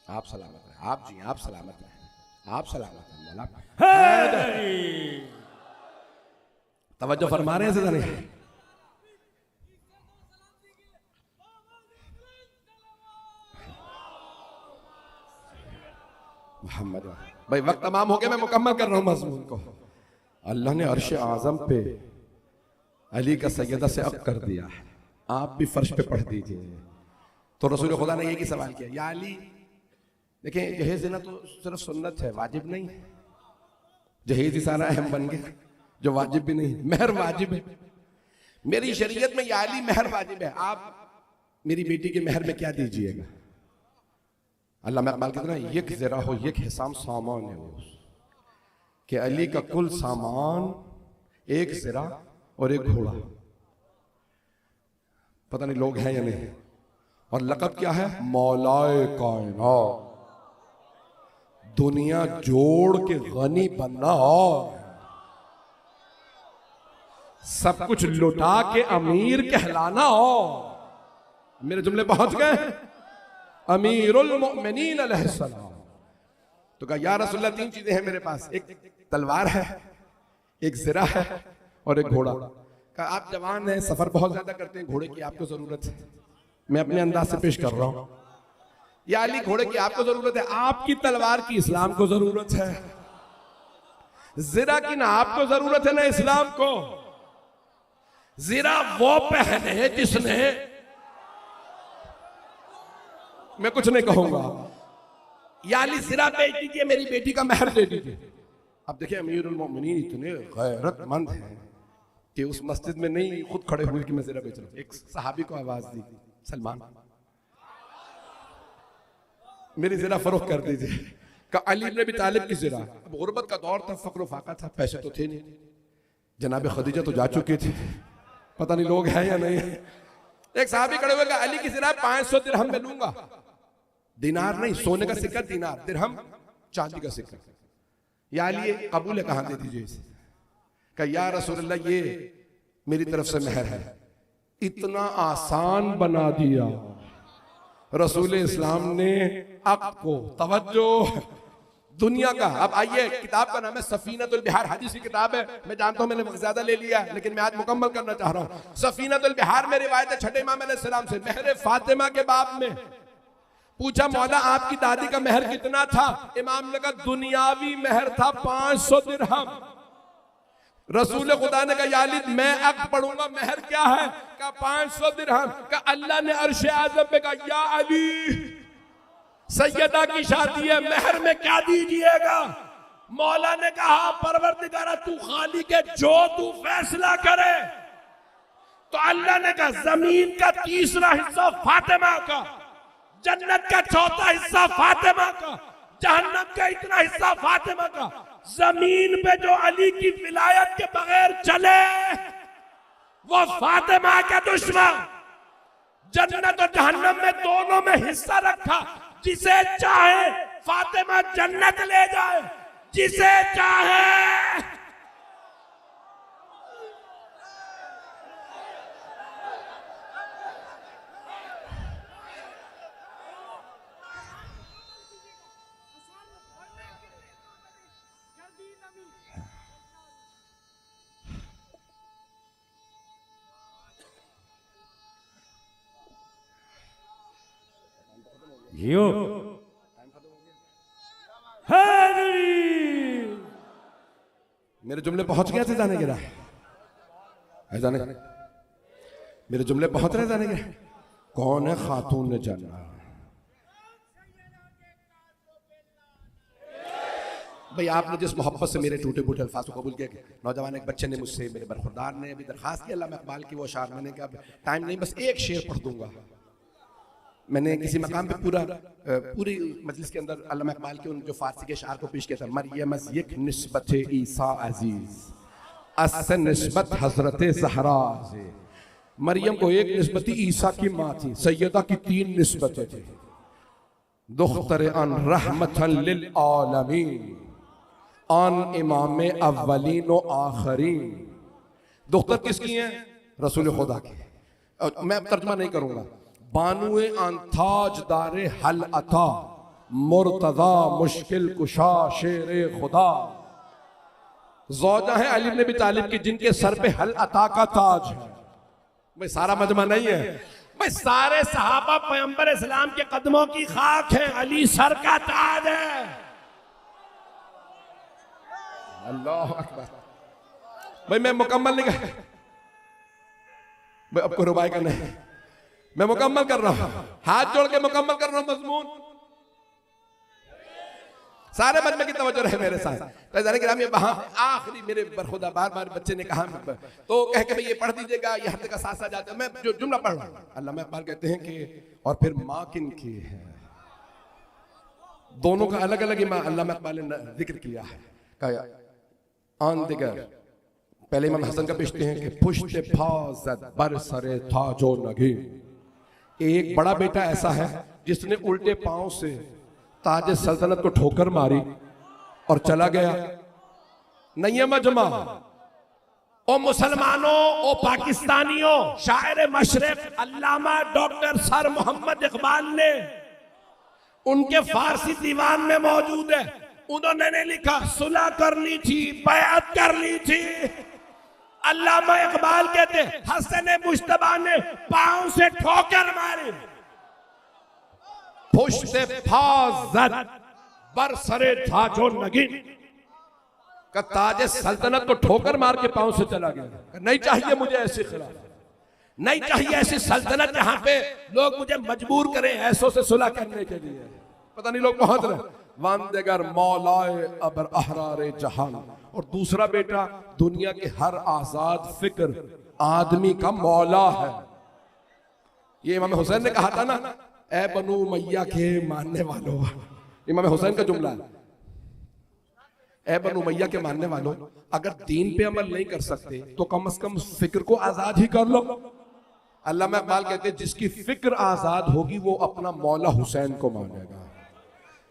आप सलामत रहे, आप जी आप सलामत रहे, आप सलामत रहे। मौला तवज्जो फरमा रहे हैं सीधा नहीं। मोहम्मद भाई वक्त तमाम हो गया, मैं मुकम्मल कर रहा हूं मजमून को। अल्लाह ने अर्श आजम पे अली का सैयदा से अक कर दिया है, आप भी फर्श पे पढ़ दीजिए। तो रसूल खुदा ने यही सवाल किया, या अली देखिए जहेज देना तो सिर्फ सुन्नत है, वाजिब नहीं है। जहेज ही सारा अहम बन गया, जो वाजिब भी नहीं। मेहर वाजिब है, मेरी शरीयत में या अली मेहर वाजिब है। आप मेरी बेटी के मेहर में क्या दीजिएगा? अल्लामा इकबाल कहते हैं यक ज़रा हो यक हिसाम सामान है वो, कि अली का कुल सामान एक ज़रा और एक घोड़ा। पता नहीं लोग हैं या नहीं। और लक़ब क्या है? मौलाए कायनात, दुनिया जोड़ के गनी बनना और सब कुछ लुटा के अमीर कहलाना। और मेरे जुमले पहुंच गए? अमीरुल मोमिनीन अलैहिस्सलाम। तो कहा या रसूलल्लाह तीन चीजें हैं मेरे पास, एक तलवार है, एक ज़रा है और एक घोड़ा। कहा आप जवान हैं, सफर बहुत ज्यादा करते हैं, घोड़े की आपको जरूरत है। मैं अपने अंदाज से पेश कर रहा हूं। या अली घोड़े की आपको जरूरत है, आपकी तलवार की इस्लाम को जरूरत है। ज़रा की ना आपको जरूरत है ना इस्लाम को। ज़रा वो पहने जिसने, मैं कुछ नहीं कहूंगा, या अली ज़रा बेच दीजिए, मेरी बेटी का महर दे दीजिए। अब देखिए अमीरुल मोमिनीन इतने गैरतमंद हैं कि उस मस्जिद में नहीं खुद खड़े हुए कि मैं ज़रा बेच रहा हूं। एक सहाबी को आवाज दी, सलमान मेरी ज़रा फरोख्त कर दीजिए। का अली इब्न अबी तालिब की ज़रा। अब गुर्बत का दौर था, फक्र फाका था, पैसे तो थे नहीं। जनाब खदीजा तो जा चुके थे, पता नहीं लोग हैं या नहीं। एक साहबी खड़े हुए, अली की ज़रा 500 दिरहम में लूंगा। दिनार नहीं, सोने का सिक्का दिनार, दिरहम चांदी का सिक्का। या अली कबूल है, कहां दे दीजिए इसे। कहा या रसूलल्लाह ये मेरी तरफ से मेहर है। इतना आसान बना दिया रसूल इस्लाम ने अक़्द को। तवज्जो दुनिया का। अब आइए, किताब का नाम है सफीनतुल बिहार, हदीस की किताब है। मैं जानता हूं मैंने वक्त ज्यादा ले लिया, लेकिन मैं आज मुकम्मल करना चाह रहा हूं। सफीनतुल बिहार में रिवायत है छठे इमाम अलैहिस्सलाम से, महर फातिमा के बाब में। पूछा मौला आपकी दादी का महर कितना था? इमाम ने कहा दुनियावी महर था 500 दिरहम। रसूल खुदा ने कहा या अली मैं अक़्द पढ़ूंगा, महर क्या है? कहा 500 दिरहम। कहा अल्लाह ने अर्श आज़म पे कहा या अली सैयदा की शादी है, महर में क्या दीजिएगा? मौला ने कहा परवरदिगारा तू खालिक है, जो तू फैसला करे। तो अल्लाह ने कहा जमीन का 3रा हिस्सा फातिमा का, जन्नत का 4था हिस्सा फातिमा का, जहन्नम का इतना हिस्सा फातिमा का। जमीन पे जो अली की विलायत के बगैर चले वो फातिमा का दुश्मन। जन्नत और जहन्नम में दोनों में हिस्सा रखा। जिसे चाहे फातिमा जन्नत ले जाए, जिसे चाहे। जियो मेरे जुमले पहुंच गए थे जाने गिरा है जाने, मेरे जुमले पहुंच रहे जाने गिरा। कौन है खातून ने जाना? भाई आपने जिस मोहब्बत से मेरे टूटे फूटे अल्फाज को कबूल किया। नौजवान एक बच्चे ने मुझसे, मेरे बरखुरदार ने अभी दरखास्त की अल्लामा इकबाल की वो शार, मैंने कहा टाइम नहीं, बस एक शेर पढ़ दूंगा। मैंने किसी मकाम पे पूरी मजलिस के अंदर अल्लामा इकबाल के उन जो फारसी के शार को पेश किया था। मरियम एक निस्बत ईसा अजीज अस निस्बत हजरत ज़हरा से। मरियम को एक निस्बत ईसा की माँ थी, सैयदा की 3 निस्बतें थी। दुख्तर अन रहमतन लिल आलमीन अन इमाम अव्वलीन व आखरीन। दुख्तर किसकी हैं? रसूल खुदा की। मैं तर्जुमा नहीं करूंगा। बानुए अंताजदारे हल अता मुर्तजा मुश्किल कुशा शेरे खुदा। ज़ौजा है अली इब्न अबी तालिब की, जिनके सर पे हल अता का ताज है। भाई सारा मजमा नहीं है भाई, सारे सहाबा पैगंबर इस्लाम के कदमों की खाक है, अली सर का ताज है। अल्लाह अकबर। भाई मैं मुकम्मल नहीं कर भाई, अब को रुबाई का नहीं, मैं मुकम्मल कर रहा हूं, हाथ जोड़ के मुकम्मल कर रहा हूं मजमून। सारे मजमे की तवज्जो रहे मेरे साथ। ये वहां आखिरी मेरे बरखुदा बार बार बच्चे ने कहा तो कह के भाई ये पढ़ दीजिएगा, ये हर जगह साथ साथ जाते हैं। मैं जो जुमला पढ़ रहा हूं, अल्लामा इकबाल कहते हैं कि और फिर माँ किन की है, दोनों का अलग अलग इमाम अल्लामा इकबाल ने जिक्र किया है। कहा आन दिगर, पहले इमाम हसन का पेशते हैं कि पुश्ते फाज़त बर सरे था जो नगी। एक बड़ा बेटा ऐसा है जिसने उल्टे पांव से ताज सल्तनत को ठोकर मारी और चला गया। नहीं मजमा, ओ मुसलमानों, ओ पाकिस्तानियों, शायर मशरक अल्लामा डॉक्टर सर मोहम्मद इकबाल ने उनके फारसी दीवान में मौजूद है, उन्होंने लिखा सुलह कर ली थी, बैअत कर ली थी। अल्लामा इकबाल कहते हसन मुश्तबा ने पांव से ठोकर मारी। पुश्ते फाज़त बर सरे था जो नगीन, का ताज सल्तनत को ठोकर मार के पांव से चला गया। नहीं चाहिए मुझे ऐसी खिलाफ, नहीं चाहिए ऐसी सल्तनत जहां पे लोग मुझे मजबूर करें ऐसों से सुलह करने के लिए। पता नहीं लोग पहुंच रहे। वांदेगर मौलाए अबर अहरारे जहान। और दूसरा बेटा दुनिया के हर आजाद फिक्र आदमी का मौला है। ये इमाम हुसैन ने कहा था ना, ए बनु मैया के मानने वालों, इमाम हुसैन का जुमला है। ए बनु मैया के मानने वालों, अगर दीन पे अमल नहीं कर सकते तो कम से कम फिक्र को आजाद ही कर लो। अल्लामा इकबाल कहते हैं जिसकी फिक्र आजाद होगी वो अपना मौला हुसैन को मानेगा।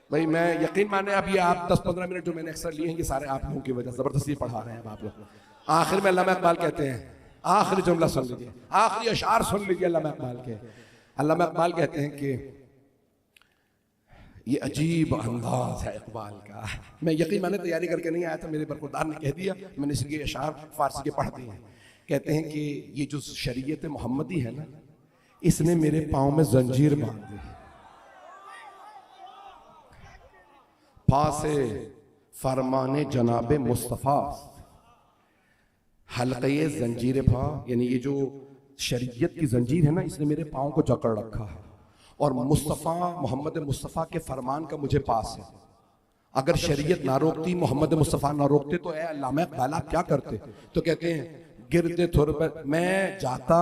भाई मैं यकीन माने अभी आप 10-15 मिनट जो मैंने अक्सर लिए हैं ये सारे आप लोगों की वजह, जबरदस्ती पढ़ा रहे हैं आप लोग। आखिर में अल्लामा इकबाल कहते हैं, आखिरी जुमला सुन लीजिए, आखिरी अशार सुन लीजिए अल्लामा इकबाल के। अल्लामा इकबाल कहते हैं कि ये अजीब अंदाज है इकबाल का। मैं यकीन माने तैयारी करके नहीं आया था, मेरे बरखुरदार ने कह दिया, मैंने इसलिए अशार फारसी के पढ़ दिए हैं। कहते हैं कि ये जो शरीयत मोहम्मदी है ना, इसने मेरे पाँव में जंजीर बांध दी। फासे फरमाने जनाबे मुस्तफ़ा हल्क़े जंजीर फा, यानी ये जो शरीयत की जंजीर है ना, इसने मेरे पाँव को जकड़ रखा है। और मुस्तफ़ा मोहम्मद मुस्तफ़ा के फरमान का मुझे पास है। अगर शरीयत ना रोकती, मोहम्मद मुस्तफ़ा ना रोकते तो ए अल्लामा इकबाल आप क्या करते? तो कहते हैं गिरदे तुरबत मैं जाता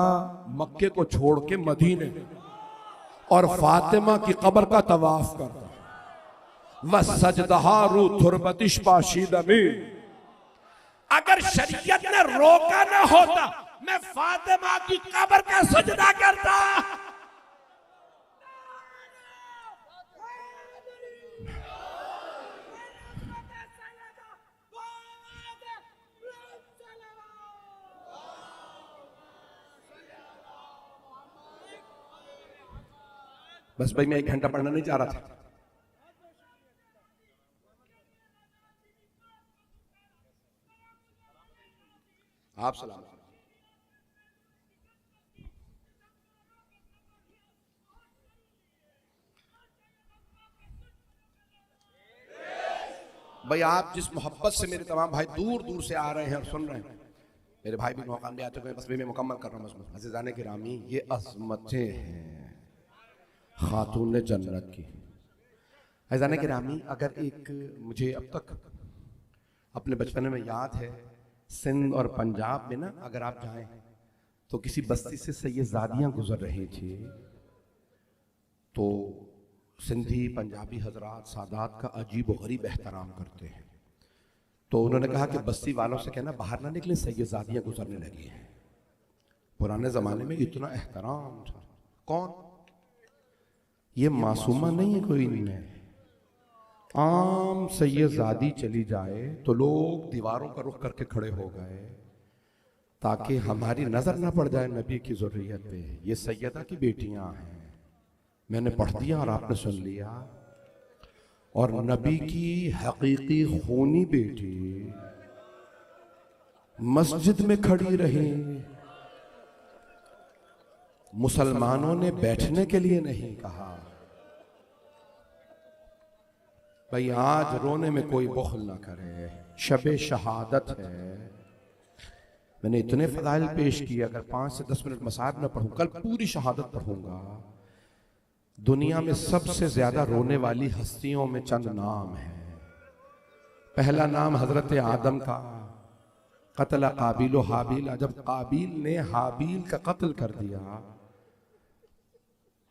मक्के को छोड़ के मदीने और फातिमा की कब्र का तवाफ करता। वह सजदहारू तुरबतिश पाशीदमी, अगर शरीयत ने रोका ना होता मैं फातिमा की कब्र का सजदा करता। बस भाई मैं 1 घंटा पढ़ना नहीं चाह रहा था। आप सलाम। भाई आप जिस मोहब्बत से मेरे तमाम भाई दूर दूर से आ रहे हैं और सुन रहे हैं, मेरे भाई भी मौका भी आते हुए बस मैं मुकम्मल कर रहा हूँ। अज़ीज़ाने किरामी, ये अज़मतें हैं खातून जन्नत की। अज़ीज़ाने किरामी, अगर एक मुझे अब तक अपने बचपन में याद है, सिंध और पंजाब में ना अगर आप जाएं तो किसी बस्ती से सैयदादियाँ गुजर रही थी, तो सिंधी पंजाबी हजरात सादात का अजीब व गरीब एहतराम करते हैं। तो उन्होंने कहा कि बस्ती वालों से कहना बाहर ना निकले, सैयदादियाँ गुजरने लगी हैं। पुराने ज़माने में इतना एहतराम था। कौन? ये मासूमा नहीं है कोई नहीं, आम सैयदादी चली जाए तो लोग दीवारों का रुख करके खड़े हो गए ताकि हमारी नजर ना पड़ जाए नबी की ज़ुर्रियत पे। ये सैयदा की बेटियां हैं, मैंने पढ़ दिया और आपने सुन लिया। और नबी की हकीकी खूनी बेटी मस्जिद में खड़ी रही, मुसलमानों ने बैठने के लिए नहीं कहा। भाई आज रोने में कोई बुख़्ल ना करे, शबे शहादत है। मैंने इतने फ़ज़ाइल पेश किए, अगर 5 से 10 मिनट मसाइब ना पढ़ूं, कल पूरी शहादत पढ़ूंगा। दुनिया में सबसे ज्यादा रोने वाली हस्तियों में चंद नाम हैं। पहला नाम हजरत आदम का, कत्ल काबिल व हाबिल। जब काबिल ने हाबिल का कत्ल कर दिया,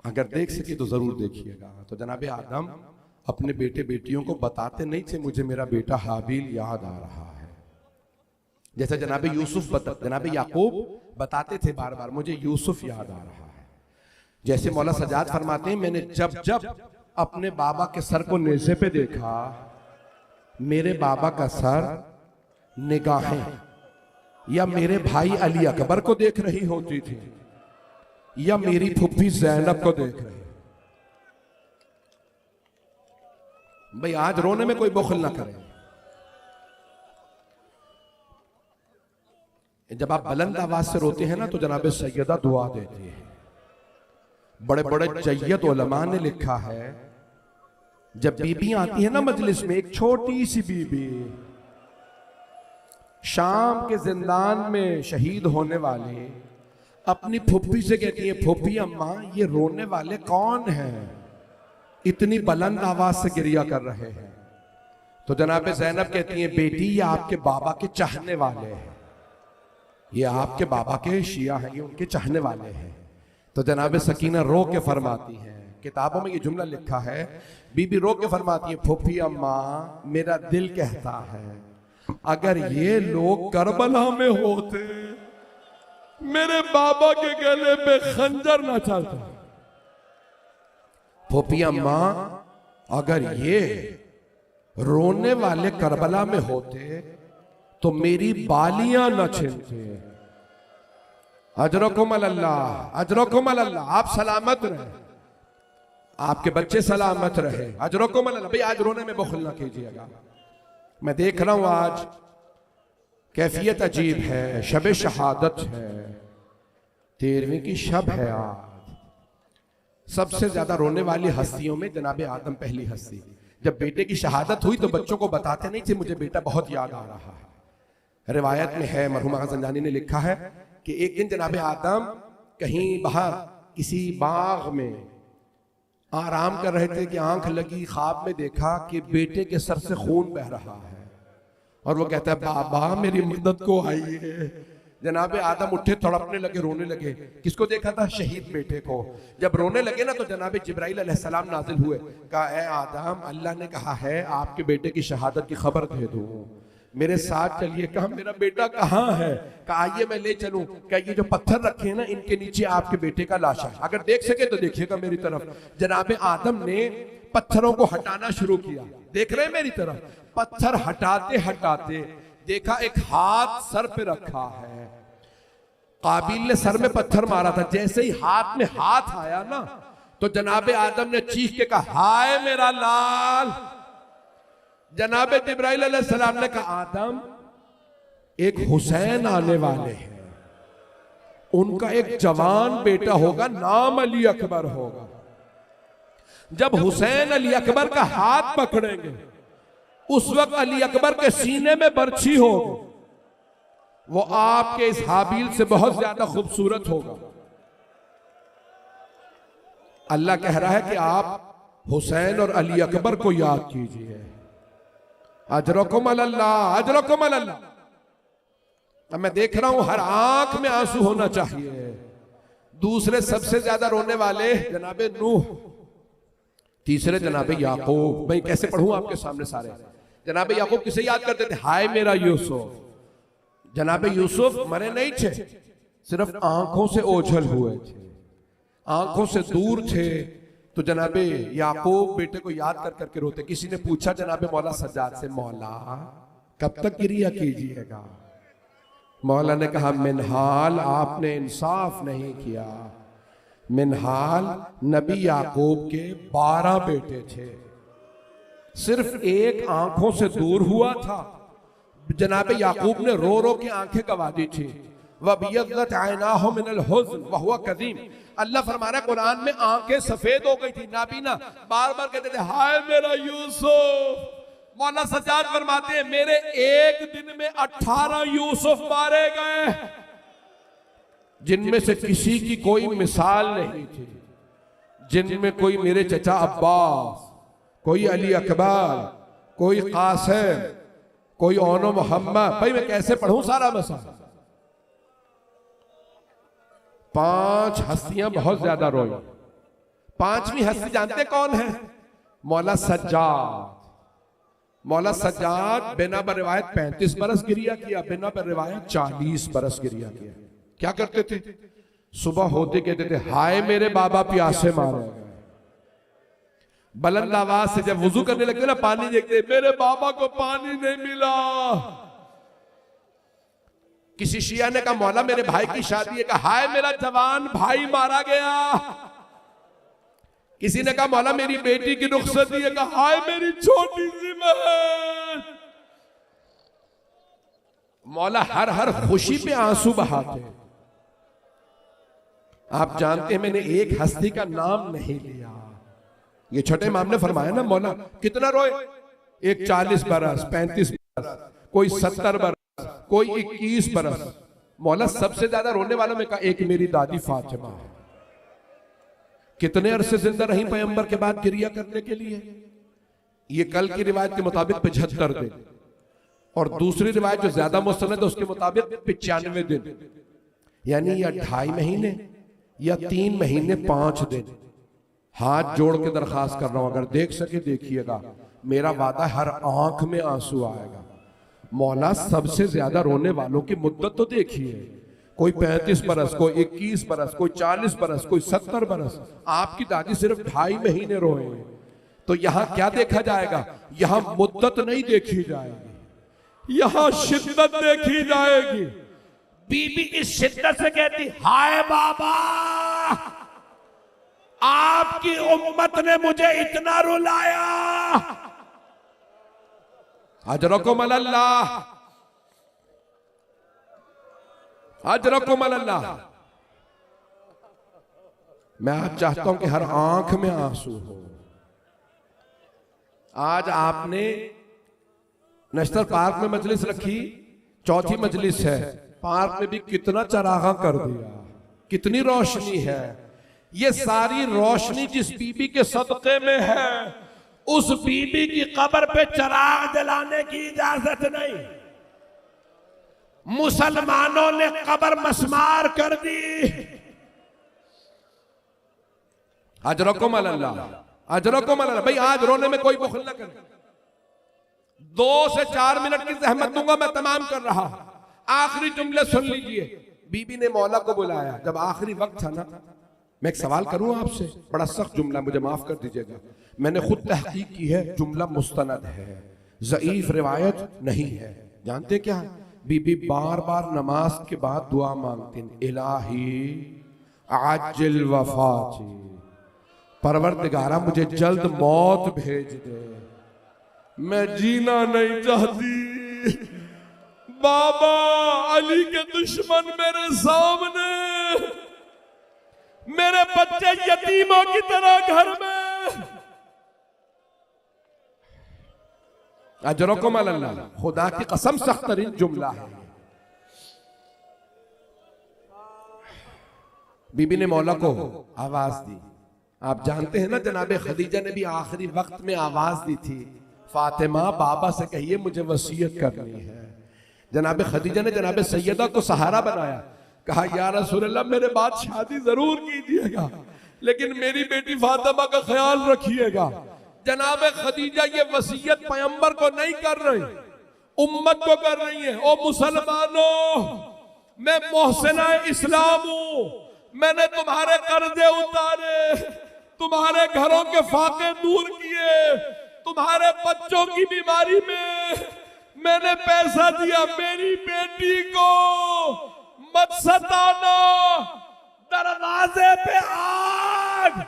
अगर देख सके तो जरूर देखिएगा, तो जनाब आदम अपने बेटे बेटियों को बताते नहीं थे मुझे मेरा बेटा हाबील याद आ रहा है। जैसे जनाबे यूसुफ जनाबे याकूब बताते थे बार बार मुझे यूसुफ याद आ रहा है। जैसे मौला सजाद फरमाते हैं मैंने जब जब अपने बाबा के सर को नेज़े पे देखा, मेरे बाबा का सर निगाहें या मेरे भाई अली अकबर को देख रही होती थी या मेरी फुफ्फी ज़ैनब को देख रही। भाई आज रोने में कोई बुखल ना करे। जब आप बुलंद आवाज से रोते हैं ना तो जनाब सैयदा दुआ देती है। बड़े बड़े जय्यद उलमा ने लिखा है जब बीबियां आती है ना मजलिस में, एक छोटी सी बीबी शाम के जिंदान में शहीद होने वाले अपनी फुफ्फी से कहती है फुफ्फी अम्मा ये रोने वाले कौन हैं, इतनी बुलंद आवाज से गिरिया कर रहे हैं। तो जनाब ज़ैनब कहती हैं बेटी ये आपके बाबा के चाहने वाले हैं, ये आपके बाबा के शिया हैं, ये उनके चाहने वाले हैं। तो जनाब सकीना रो के फरमाती हैं, किताबों में ये जुमला लिखा है, बीबी रो के फरमाती है फुफ्फी अम्मा मेरा दिल कहता है अगर ये लोग करबला में होते मेरे बाबा के गले पे खंजर ना चलता। फुफ्फी अम्मा अगर ये रोने वाले करबला में होते तो मेरी बालियां न छीनते। अजरकुम अल्लाह, अजरकुम अल्लाह, आप सलामत रहे, आपके बच्चे सलामत रहे। अजरकुम अल्लाह। भाई आज रोने में बुखल ना कीजिएगा। मैं देख रहा हूं आज कैफियत अजीब है, शब शहादत है, 13वीं की शब है। आज सबसे ज्यादा रोने वाली हस्तियों में जनाब आदम पहली हस्ती। जब बेटे की शहादत हुई तो बच्चों को बताते नहीं थे मुझे बेटा बहुत याद आ रहा है। रिवायत में है, मरहुमा ज़ंजानी ने लिखा है कि एक दिन जनाब आदम कहीं बाहर किसी बाग में आराम कर रहे थे कि आंख लगी, ख्वाब में देखा कि बेटे के सर से खून बह रहा है और वो कहता है बाबा मेरी मदद को आइए। जनाब आदम उठे, तड़पने लगे, रोने लगे। किसको देखा था? शहीद बेटे को। जब रोने लगे ना तो जनाब जिब्राइल अलैहिस्सलाम नाजिल हुए, कहा ए आदम अल्लाह ने कहा है आपके बेटे की शहादत की खबर दे दूं, मेरे साथ चलिए। कहा मेरा बेटा कहाँ है? कहा आइए मैं ले चलूं। क्या ये जो पत्थर रखे हैं ना इनके नीचे आपके बेटे का लाश है, अगर देख सके तो देखिएगा मेरी तरफ। जनाब आदम ने पत्थरों को हटाना शुरू किया, देख रहे हैं मेरी तरफ। पत्थर हटाते हटाते देखा एक हाथ सर पे रखा है। काबिल ने सर में पत्थर मारा था, जैसे ही हाथ में हाथ आया ना तो जनाब आदम ने चीख के कहा हाय मेरा लाल। जनाब जिब्राइल अलैहिस्सलाम ने कहा आदम एक हुसैन आने वाले हैं, उनका एक जवान बेटा होगा, नाम अली अकबर होगा। जब हुसैन अली अकबर का हाथ पकड़ेंगे उस वक्त अली अकबर के सीने में बर्छी होगी, वो आपके इस हाबील से बहुत ज्यादा खूबसूरत होगा। अल्लाह कह रहा है कि आप हुसैन और अली अकबर को याद कीजिए। अजरकुम अल्लाह, अजरकुम अल्लाह। अब मैं देख रहा हूं हर आंख में आंसू होना चाहिए। दूसरे सबसे ज्यादा रोने वाले जनाबे नूह, तीसरे जनाबे याकूब। मैं कैसे पढ़ूं आपके सामने सारे? जनाबे याकूब किसे याद करते थे? हाय मेरा यूसुफ। जनाबे यूसुफ मरे नहीं थे, सिर्फ आंखों से ओझल हुए थे, आंखों से दूर थे। तो जनाबे याकूब बेटे को याद कर करके रोते। किसी ने पूछा जनाबे मौला सज्जाद से, मौला कब तक क्रिया कीजिएगा? मौला ने कहा मिनहाल आपने इंसाफ नहीं किया। मिनहाल नबी याकूब के 12 बेटे थे, सिर्फ एक आंखों से दूर हुआ था। जनाब याकूब ने रो रो के आंखें गवा दी थी। वबियद्दत ऐनाहु मिनल हुज़्न वहुवा कज़ीम। अल्लाह फरमा रहा है कुरान में आंखें सफेद हो गई थी, नाबीना बार बार कहते थे हाय मेरा यूसुफ। मौला सज्जाद फरमाते हैं मेरे एक दिन में 18 यूसुफ मारे गए, जिनमें से किसी की कोई मिसाल नहीं थी, जिनमें कोई मेरे चचा अब्बास, कोई अली अकबर, कोई कासिम, कोई ओनो मोहम्मद। भाई मैं कैसे पढ़ूं सारा मसला? 5 हस्तियां बहुत ज्यादा रोई। 5वीं हस्ती जानते कौन है? मौला सज्जाद, मौला सज्जाद बिना बर रिवायत 35 बरस गिरिया किया, बिना बर रिवायत 40 बरस गिरिया किया। क्या करते थे? सुबह होते कहते थे हाय मेरे बाबा प्यासे मारे गए। बुलंद आवाज से जब वुजू करने लगते ना पानी देखते, मेरे बाबा को पानी नहीं मिला। किसी शिया ने कहा मौला मेरे भाई की शादी है, कहा हाय मेरा जवान भाई मारा गया। किसी ने कहा मौला मेरी बेटी की रुखसती है, कहा हाय मेरी छोटी सी बहन। मौला हर हर खुशी पे आंसू बहाते। आप जानते हैं मैंने एक हस्ती का नाम नहीं लिया। ये छोटे इमाम ने फरमाया ना मौला कितना रोए, एक 40 बरस, 35 बरस, कोई 70 बरस, कोई 21 बरस। मौला सबसे ज्यादा रोने वालों में कहा एक मेरी दादी फातिमा। कितने अरसे जिंदा रही पैगंबर के बाद गिरिया करने के लिए? ये कल की रिवायत के मुताबिक 75 दिन, और दूसरी रिवायत जो ज्यादा मुस्तनद है उसके मुताबिक 95 दिन, यानी या 2.5 महीने या 3 महीने 5 दिन। हाथ जोड़ के दरखास्त कर रहा हूं, अगर देख सके देखिएगा, मेरा वादा हर आंख में आंसू आएगा। मौला सबसे ज्यादा रोने वालों की मुद्दत तो देखिए, कोई 35 बरस, कोई 21 बरस, कोई 40 बरस, कोई 70 बरस। आपकी दादी सिर्फ 2.5 महीने रोए। तो यहां क्या देखा जाएगा? यहां मुद्दत नहीं देखी जाएगी, यहां शिद्दत देखी जाएगी। बीबी इस शिद्दत से कहती हाय बाबा, आपकी उम्मत ने मुझे इतना रुलाया। अजरकुम अल्लाह, अजरकुम अल्लाह। मैं आज चाहता हूं कि हर आंख में आंसू हो। आज आपने नेशनल पार्क में मजलिस रखी, चौथी मजलिस है, पार्क में भी कितना चरागा कर दिया, कितनी रोशनी है। ये सारी रोशनी जिस बीबी के सदक़े में है, उस बीबी की कब्र पे चराग जलाने की इजाजत नहीं। मुसलमानों ने कब्र मस्मार कर दी। अजरकुम अल्लाह, अजरकुम अल्लाह। भाई आज रोने में कोई बुखल न करे। 2 से 4 मिनट की जहमत दूंगा, मैं तमाम कर रहा। आखिरी जुमले सुन लीजिए। बीबी ने मौला को बुलाया जब आखिरी वक्त था ना। मैं एक सवाल करूं आपसे, बड़ा सख्त जुमला, मुझे माफ कर दीजिएगा। मैंने खुद तहकीक की है, जुमला मुस्तनद है, ज़ईफ रिवायत नहीं है। जानते क्या? बीबी बार बार नमाज के बाद दुआ मांगती, इलाही आजिल वफाती, परवरदिगारा मुझे जल्द मौत भेज दे, मैं जीना नहीं चाहती। बाबा अली के दुश्मन मेरे सामने, मेरे बच्चे यतीमों की तरह घर में। अजरकुम अल्लाह, खुदा की कसम सख्त तरीन जुमला है। बीबी ने मौला को आवाज दी। आप जानते हैं ना जनाबे खदीजा ने भी आखिरी वक्त में आवाज दी थी, फातिमा बाबा से कहिए मुझे वसीयत करनी है। जनाबे खदीजा ने जनाबे सैयदा को सहारा बनाया, कहा या रसूलल्लाह मेरे बाद शादी जरूर कीजिएगा, लेकिन मेरी बेटी फातिमा का ख्याल रखिएगा। जनाबे खदीजा ये वसीयत पैगंबर को नहीं कर रही, उम्मत को कर रही है। ओ मुसलमानों, मैं मोहसिना इस्लाम हूं, मैंने तुम्हारे कर्जे उतारे, तुम्हारे घरों के फाके दूर किए, तुम्हारे बच्चों की बीमारी में मैंने पैसा दिया। मेरी बेटी को मत सताना, दरवाजे पे आग।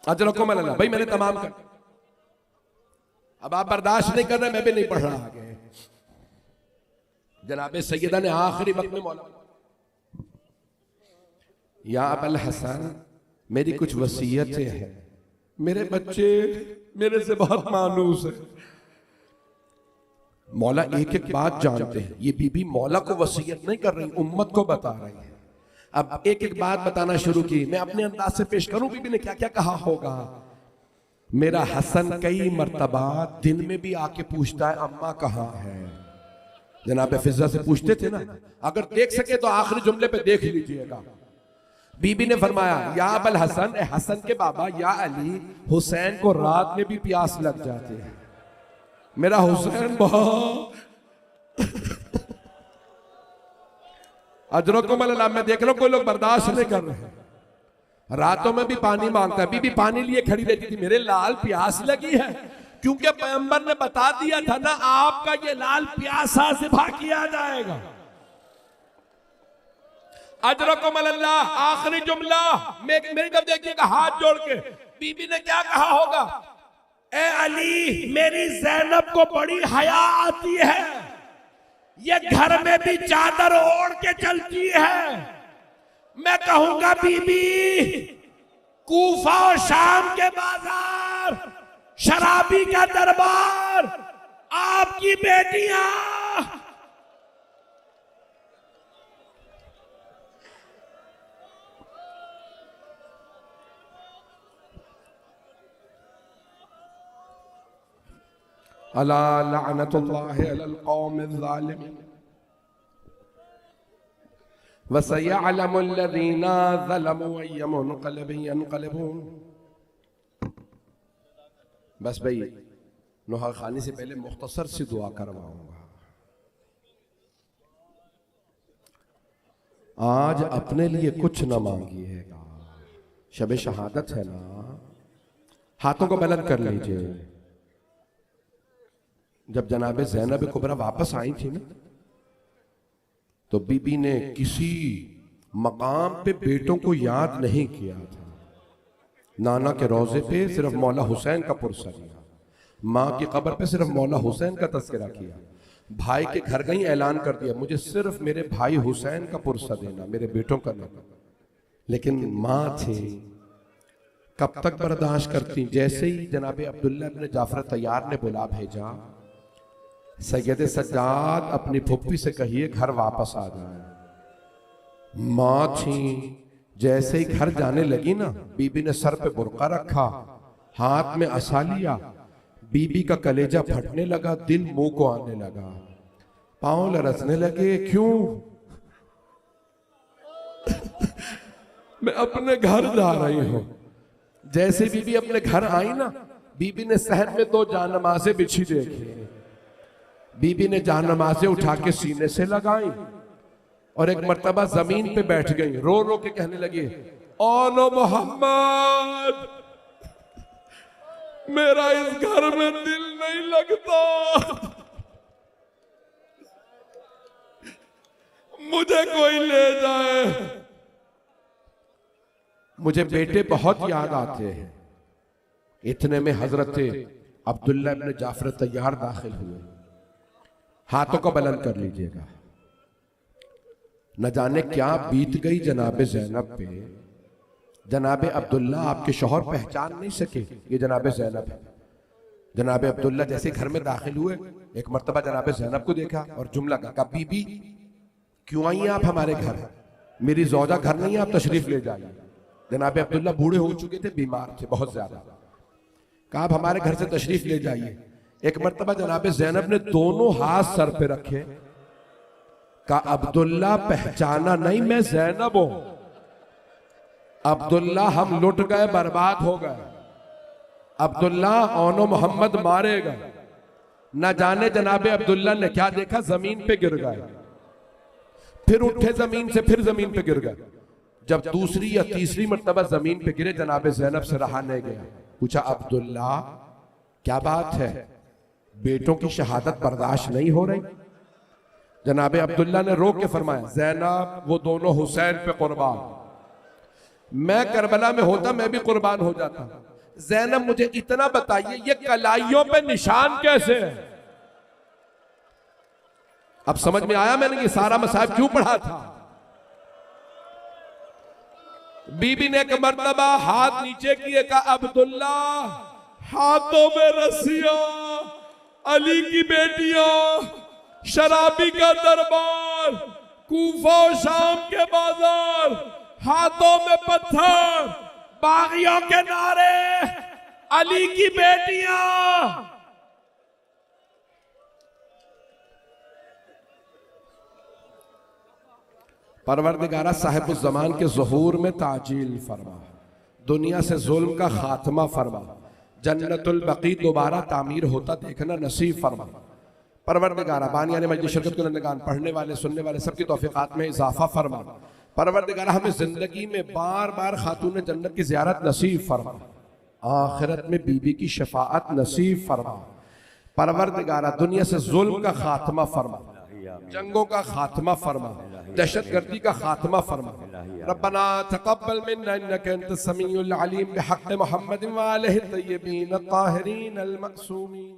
अजरकुम अल्लाह। भाई मैंने तमाम कर, अब आप बर्दाश्त नहीं कर रहे, मैं भी नहीं पढ़ रहा आगे। जनाबे सैयदा ने आखिरी वक्त में मौला, या अबुल हसन मेरी कुछ वसीयतें हैं, मेरे बच्चे मेरे से बहुत मानूस है। मौला एक एक बात जानते हैं। ये बीबी मौला को वसीयत नहीं कर रही, उम्मत को बता रही है। अब एक एक बात बताना शुरू की। मैं अपने अंदाज से पेश करूं बीबी ने क्या क्या कहा होगा। मेरा हसन कई मर्तबा दिन में भी आके पूछता है अम्मा कहाँ है, जनाब फिजा से पूछते थे ना, अगर देख सके तो आखिरी जुमले पे देख लीजिएगा। बीबी ने फरमाया, या अबल हसन, ए हसन के बाबा, या अली, हुसैन को रात में भी प्यास लग जाती है। मेरा हुसैन बहुत अजरकुम अल्लाह में देख लो कोई लोग बर्दाश्त नहीं कर रहे, रातों में भी पानी मांगता है। बीबी पानी लिए खड़ी रहती थी, मेरे लाल प्यास लगी है, क्योंकि पैगंबर ने बता दिया था ना, आपका ये लाल प्यासा सिफा किया जाएगा। अजरकुम अल्लाह, आखिरी जुमला मेरी तरफ देखिएगा हाथ जोड़ के। बीबी ने क्या कहा होगा? ए अली, मेरी ज़ैनब को बड़ी हया आती है, ये घर में भी चादर ओढ़ के चलती है। मैं कहूंगा बीबी, कूफा और शाम के बाजार, शराबी का दरबार, आपकी बेटियां अला लअनतुल्लाहि अलल कौमिज़ ज़ालिमीन व सयअलमुल लज़ीना ज़लमू अय्य मुनक़लिबिन यनक़लिबून। बस भाई नोहा खानी से पहले मुख्तसर सी दुआ करवाऊंगा। आज अपने लिए कुछ न मांगिएगा, शब शहादत है ना, हाथों को बुलंद कर लीजिए। जब जनाबे ज़ैनब कुबरा वापस आई थी ना, तो बीबी ने किसी मकाम पे बेटों को याद नहीं किया था। नाना के रोजे पे सिर्फ मौला हुसैन का पुरसा किया, माँ की कब्र पे सिर्फ मौला हुसैन का तस्करा किया, भाई के घर गई ऐलान कर दिया, मुझे सिर्फ मेरे भाई हुसैन का पुरसा देना, मेरे बेटों का नहीं। लेकिन माँ थी, कब तक बर्दाश्त करती। जैसे ही जनाबे अब्दुल्ला इब्न जाफर तैयार ने बुला भेजा, सैयद सज्जाद अपनी फुप्पी से कहिए घर वापस आ जाए। माँ थी, जैसे ही घर जाने लगी ना, बीबी ने सर पे बुरका रखा, हाथ में असा लिया, बीबी का कलेजा फटने लगा, दिल मुंह को आने लगा, पांव लरसने लगे। क्यों? मैं अपने घर जा रही हूं। जैसे बीबी अपने घर आई ना, बीबी ने सहन में 2 जानमाज़ें बिछी देखी। बीबी ने जानमाज़ें उठा के सीने से लगाई और एक मर्तबा जमीन पे बैठ गई, रो रो के कहने लगी, ओनो मोहम्मद, मेरा इस घर में दिल नहीं लगता, मुझे कोई ले जाए, मुझे बेटे बहुत याद आते हैं। इतने में हजरत अब्दुल्ला इब्न जाफर तैयार दाखिल हुए। हाथों को बुलंद कर लीजिएगा। न जाने क्या बीत गई जनाबे ज़ैनब पे। जनाबे अब्दुल्ला आपके शौहर पहचान नहीं सके ये जनाबे ज़ैनब है। जनाबे अब्दुल्ला जैसे घर में दाखिल हुए, एक मर्तबा जनाबे ज़ैनब को देखा और जुमला कहा, बीबी क्यों आई हैं आप हमारे घर? मेरी ज़ौजा घर नहीं है, आप तशरीफ ले जाइए। जनाबे अब्दुल्ला बूढ़े हो चुके थे, बीमार थे बहुत ज्यादा। कहा आप हमारे घर से तशरीफ ले जाइए। एक मर्तबा जनाबे ज़ैनब ने दोनों हाथ सर पे रखे, कहा अब्दुल्ला पहचाना नहीं, मैं ज़ैनब हूं। अब्दुल्ला हम लुट गए, बर्बाद हो गए। अब्दुल्ला ओनो मोहम्मद मारेगा। न जाने जनाबे अब्दुल्ला ने क्या देखा, जमीन पे गिर गए, फिर उठे जमीन से, फिर जमीन पे गिर गए। जब दूसरी या तीसरी मर्तबा जमीन पे गिरे, जनाबे ज़ैनब से रहा नहीं गया। पूछा अब्दुल्ला क्या बात है, बेटों की शहादत बर्दाश्त नहीं हो रही? जनाबे अब्दुल्ला ने रोक के फरमाया, ज़ैनब वो दोनों हुसैन पे कुर्बान, मैं करबला में होता मैं भी कुर्बान हो जाता। ज़ैनब मुझे इतना बताइए, ये कलाइयों पे निशान कैसे है? अब समझ में आया मैंने ये सारा मसाइब क्यों पढ़ा था। बीबी ने एक मर्तबा हाथ नीचे किए, कहा अब्दुल्ला हाथों में रस्सियां, अली की बेटियां, शराबी का दरबार, कूफा और शाम के बाजार, हाथों में पत्थर, बागियों के नारे, अली की बेटियां। परवरदिगारा साहिब ज़मान के ज़हूर में ताजील फरमा, दुनिया से जुल्म का खात्मा फरमा, जन्नतुल बकी दोबारा तामीर होता देखना नसीब फरमा। परवरदिगारा बानियान मजलिस शिरकत कुनंदगान, पढ़ने वाले सुनने वाले सबकी तौफीकात में इजाफा फरमा। परवरदिगारा हमें जिंदगी में बार बार खातून जन्नत की ज़ियारत नसीब फरमा, आखिरत में बीबी की शफाअत नसीब फरमा। परवरदिगारा दुनिया से जुल्म का खात्मा फरमा, जंगों का खात्मा फरमा, दहशतगर्दी का खात्मा फरमा। रब्बना तक़ब्बल मिन्ना इन्नका अंतस समीउल अलीम बिहक़्क़ि मुहम्मद व आलिहि तय्यबीन अत्ताहिरीन अल मअसूमीन।